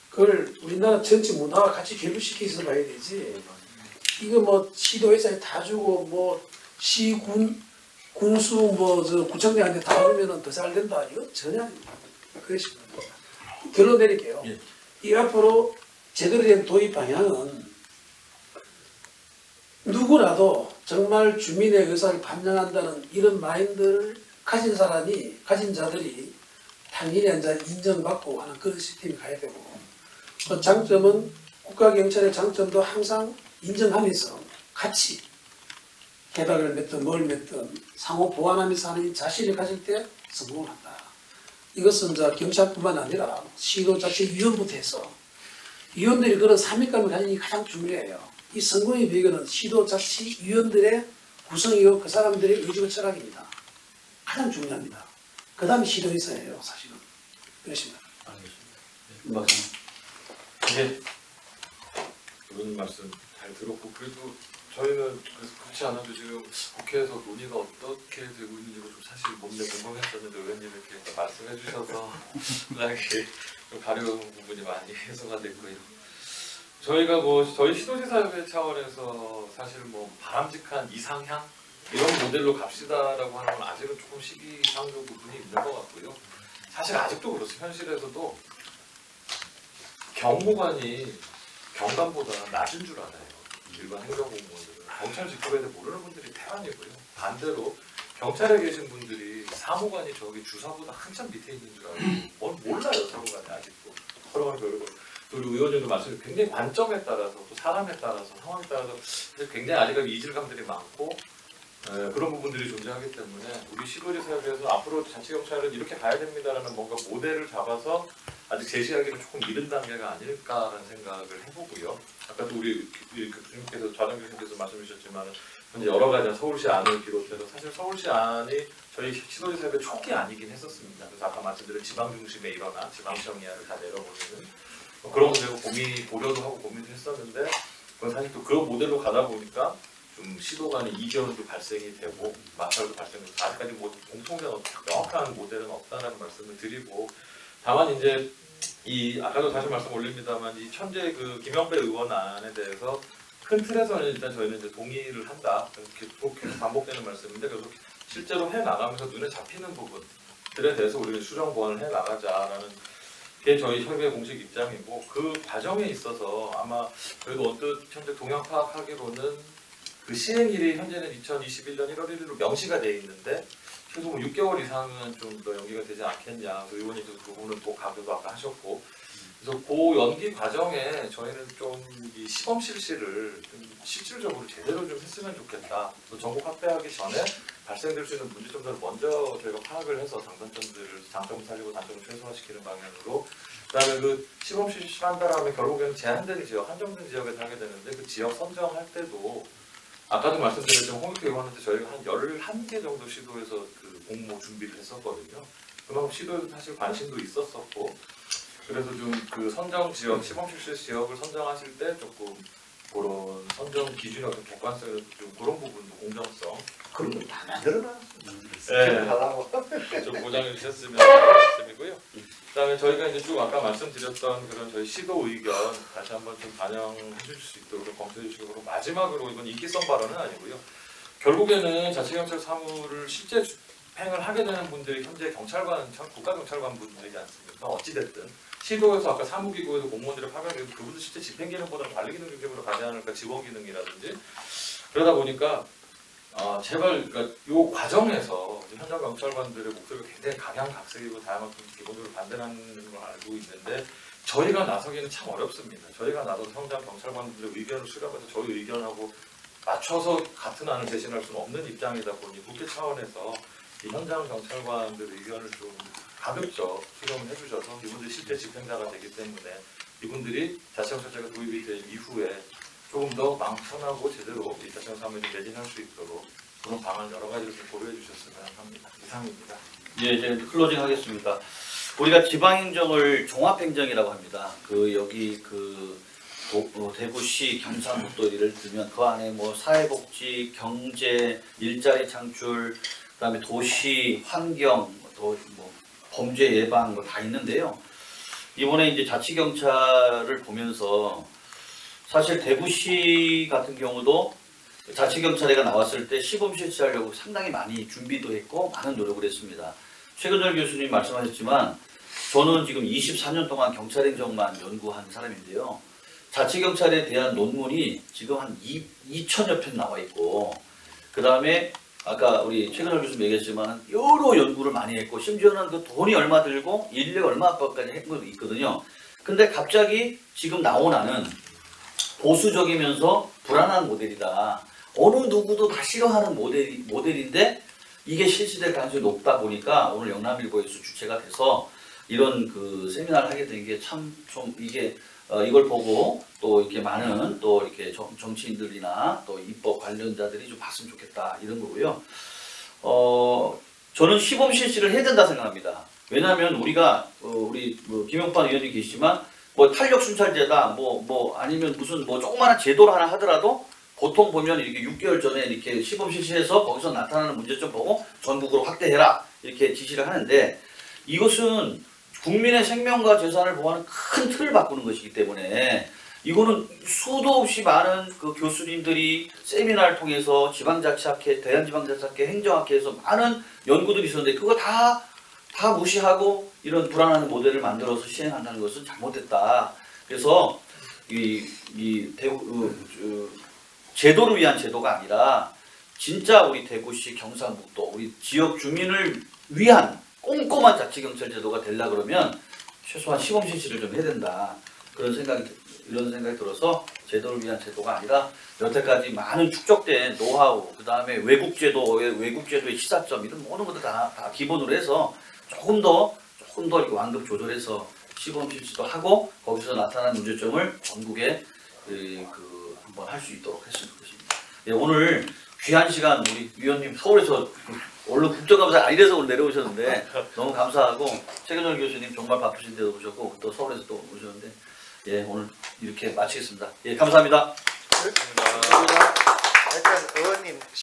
Speaker 3: 그걸 우리나라 전체 문화와 같이 결부시켜서 봐야 되지. 이거 뭐 시도회사에 다 주고 뭐 시군 군수 뭐 저 구청장한테 다 주면은 더 잘 된다. 이거 전혀 아닙니다. 그것입니다. 결론 내릴게요.
Speaker 1: 예.
Speaker 3: 이 앞으로 제대로 된 도입 방향은 누구라도 정말 주민의 의사를 반영한다는 이런 마인드를 가진 사람이 가진 자들이 당연히 인정받고 하는 그런 시스템이 가야 되고 그 장점은 국가경찰의 장점도 항상 인정하면서 같이 개박을 맺든 뭘 맺든 상호 보완하면서 하는 자신을 가질 때 성공을 한다. 이것은 이제 경찰뿐만 아니라 시도자치위원부터 해서 위원들이 그런 사명감을 가지는 게 가장 중요해요. 이 성공의 비결은 시도자치위원들의 구성이고 그 사람들의 의지와 철학입니다. 가장 중요합니다. 그 다음에 시도회사예요, 사실은. 그렇습니다.
Speaker 1: 알겠습니다.
Speaker 4: 네. 그런 말씀 잘 들었고 그래도 저희는 그래서 그렇지 않아도 지금 국회에서 논의가 어떻게 되고 있는지가 좀 사실 몸내 궁금했었는데 의원님 이렇게 말씀해 주셔서 이렇게 좀 가려운 부분이 많이 해소가 됐고요. 저희가 뭐 저희 시도지사협회 차원에서 사실 뭐 바람직한 이상향 이런 모델로 갑시다라고 하는 건 아직은 조금 시기상조 부분이 있는 것 같고요. 사실 아직도 그렇습니다. 현실에서도 경무관이 경감보다 낮은 줄 알아요. 일반 행정공무원들은. 경찰 직급에 대해 모르는 분들이 태반이고요. 반대로 경찰에 계신 분들이 사무관이 저기 주사보다 한참 밑에 있는 줄 알고 뭘 몰라요. 사무관이 아직도. 서로가 그러고 우리 의원님도 말씀해 굉장히 관점에 따라서 또 사람에 따라서 상황에 따라서 굉장히 아직까지 이질감들이 많고 그런 부분들이 존재하기 때문에 우리 시도지사협회에서 앞으로 자치경찰은 이렇게 가야 됩니다라는 뭔가 모델을 잡아서 아직 제시하기는 조금 이른 단계가 아닐까라는 생각을 해보고요. 아까도 우리 교수님께서 좌정 교수님께서 말씀해 주셨지만 현재 여러 가지 서울시 안을 비롯해서 사실 서울시 안이 저희 시도지사협회 초기 아니긴 했었습니다. 그래서 아까 말씀드린 지방 중심에 일어나 지방청 이하를 다 내려보내는 그런 문제고 고려도 하고 고민도 했었는데 그건 사실 또 그런 모델로 가다 보니까 좀 시도 간의 이견도 발생이 되고 마찰도 발생되고 아직까지 뭐 공통된 명확한 모델은 없다는 말씀을 드리고 다만 이제 이 아까도 다시 말씀 올립니다만 이 현재 그 김영배 의원안에 대해서 큰 틀에서는 일단 저희는 이제 동의를 한다. 계속 반복되는 말씀인데 그래서 실제로 해 나가면서 눈에 잡히는 부분들에 대해서 우리는 수정 보완을 해 나가자라는 게 저희 협의회 공식 입장이고 그 과정에 있어서 아마 저희도 언뜻 현재 동향 파악하기로는 그 시행일이 현재는 2021년 1월 1일로 명시가 돼 있는데 최소 6개월 이상은 좀 더 연기가 되지 않겠냐. 의원님도 그 부분은 또 강조도 아까 하셨고 그래서 그 연기 과정에 저희는 좀 이 시범 실시를 좀 실질적으로 제대로 좀 했으면 좋겠다. 또 전국 확대하기 전에 발생될 수 있는 문제점들을 먼저 저희가 파악을 해서 장점을 살리고 단점을 최소화시키는 방향으로 그다음에 그 시범 실시한 다음에 결국에는 제한된 지역, 한정된 지역에서 하게 되는데 그 지역 선정할 때도 아까도 말씀드렸지만 홍익표 의원한테 저희가 한 11개 정도 시도에서 그 공모 준비를 했었거든요. 그만큼 시도에도 사실 관심도 있었었고 그래서 좀 그 선정 지역, 시범 실시 지역을 선정하실 때 조금 그런 선정 기준이나 객관성이나 좀 그런 부분도 공정성
Speaker 2: 그런 거 다 만들어놨어.
Speaker 4: 네.
Speaker 2: 하라고.
Speaker 4: 좀 보장해 주셨으면 말씀이고요. 그다음에 저희가 이제 쭉 아까 말씀드렸던 그런 저희 시도 의견 다시 한번 좀 반영해 주실 수 있도록 검토해 주시고 마지막으로 이건 인기성 발언은 아니고요. 결국에는 자치경찰 사무를 실제 집행을 하게 되는 분들이 현재 경찰관, 국가경찰관 분들이지 않습니까? 어찌됐든 시도에서 아까 사무기구에서 공무원들을 파견해도 그분들 실제 집행 기능보다는 관리 기능 중심으로 가지 않을까 지원 기능이라든지 그러다 보니까 제발 그러니까 이 과정에서 현장 경찰관들의 목소리가 굉장히 각양각색이고 다양한 기본적으로 반대하는 걸 알고 있는데 저희가 나서기는 참 어렵습니다. 저희가 나서서 현장 경찰관들의 의견을 수렴해서 저희 의견하고 맞춰서 같은 안을 제시할 수는 없는 입장이다 보니 국회 차원에서 이 현장 경찰관들 의견을 좀 가급적 수렴을 해주셔서 이분들이 실제 집행자가 되기 때문에 이분들이 자치경찰제가 도입이 된 이후에 조금 더 마음 편하고 제대로 이 자치경찰을 좀 매진할 수 있도록 그런 방안 여러 가지를 좀 고려해 주셨으면 합니다. 이상입니다.
Speaker 1: 예, 이제 클로징 하겠습니다. 우리가 지방행정을 종합행정이라고 합니다. 여기 대구시 경상북도 예를 들면 그 안에 뭐 사회복지, 경제, 일자리 창출, 그다음에 도시, 환경, 또 뭐 범죄 예방 뭐 다 있는데요. 이번에 이제 자치경찰을 보면서 사실 대구시 같은 경우도 자치경찰회가 나왔을 때 시범 실시하려고 상당히 많이 준비도 했고 많은 노력을 했습니다. 최근열 교수님 말씀하셨지만 저는 지금 24년 동안 경찰행정만 연구한 사람인데요. 자치경찰에 대한 논문이 지금 한 2천여 편 나와 있고 그 다음에 아까 우리 최근열 교수님 얘기했지만 여러 연구를 많이 했고 심지어는 그 돈이 얼마 들고 인력 얼마 아까까지 한 것도 있거든요. 근데 갑자기 지금 나오나는 보수적이면서 불안한 모델이다. 어느 누구도 다 싫어하는 모델인데 이게 실시될 가능성이 높다 보니까 오늘 영남일보에서 주체가 돼서 이런 그 세미나를 하게 된 게 참 좀 이게 이걸 보고 또 이렇게 많은 또 이렇게 정치인들이나 또 입법 관련자들이 좀 봤으면 좋겠다 이런 거고요. 저는 시범 실시를 해야 된다 생각합니다. 왜냐하면 우리가 우리 김용판 의원님 계시지만 뭐 탄력 순찰제다 뭐 아니면 무슨 뭐 조그마한 제도를 하나 하더라도 보통 보면 이렇게 6개월 전에 이렇게 시범 실시해서 거기서 나타나는 문제점 보고 전국으로 확대해라 이렇게 지시를 하는데 이것은 국민의 생명과 재산을 보호하는 큰 틀을 바꾸는 것이기 때문에 이거는 수도 없이 많은 그 교수님들이 세미나를 통해서 지방자치학회, 대한지방자치학회, 행정학회에서 많은 연구들이 있었는데 그거 다 무시하고 이런 불안한 모델을 만들어서 시행한다는 것은 잘못됐다. 그래서 제도를 위한 제도가 아니라 진짜 우리 대구시 경상북도 우리 지역 주민을 위한 꼼꼼한 자치경찰 제도가 되려 그러면 최소한 시범 실시를 좀 해야 된다. 이런 생각이 들어서 제도를 위한 제도가 아니라 여태까지 많은 축적된 노하우, 그 다음에 외국제도의 시사점 이런 모든 것들 다 기본으로 해서 조금 더 이렇게 완급 조절해서 시범 실시도 하고 거기서 나타나는 문제점을 전국에 한번 할 수 있도록 했으면 좋겠습니다. 예, 오늘 귀한 시간 우리 위원님 서울에서 원래 국정감사 아니래서 오늘 내려오셨는데 너무 감사하고 최근열 교수님 정말 바쁘신데도 오셨고 또 서울에서 또 오셨는데 예 오늘 이렇게 마치겠습니다. 예 감사합니다.
Speaker 2: 하여튼 의원님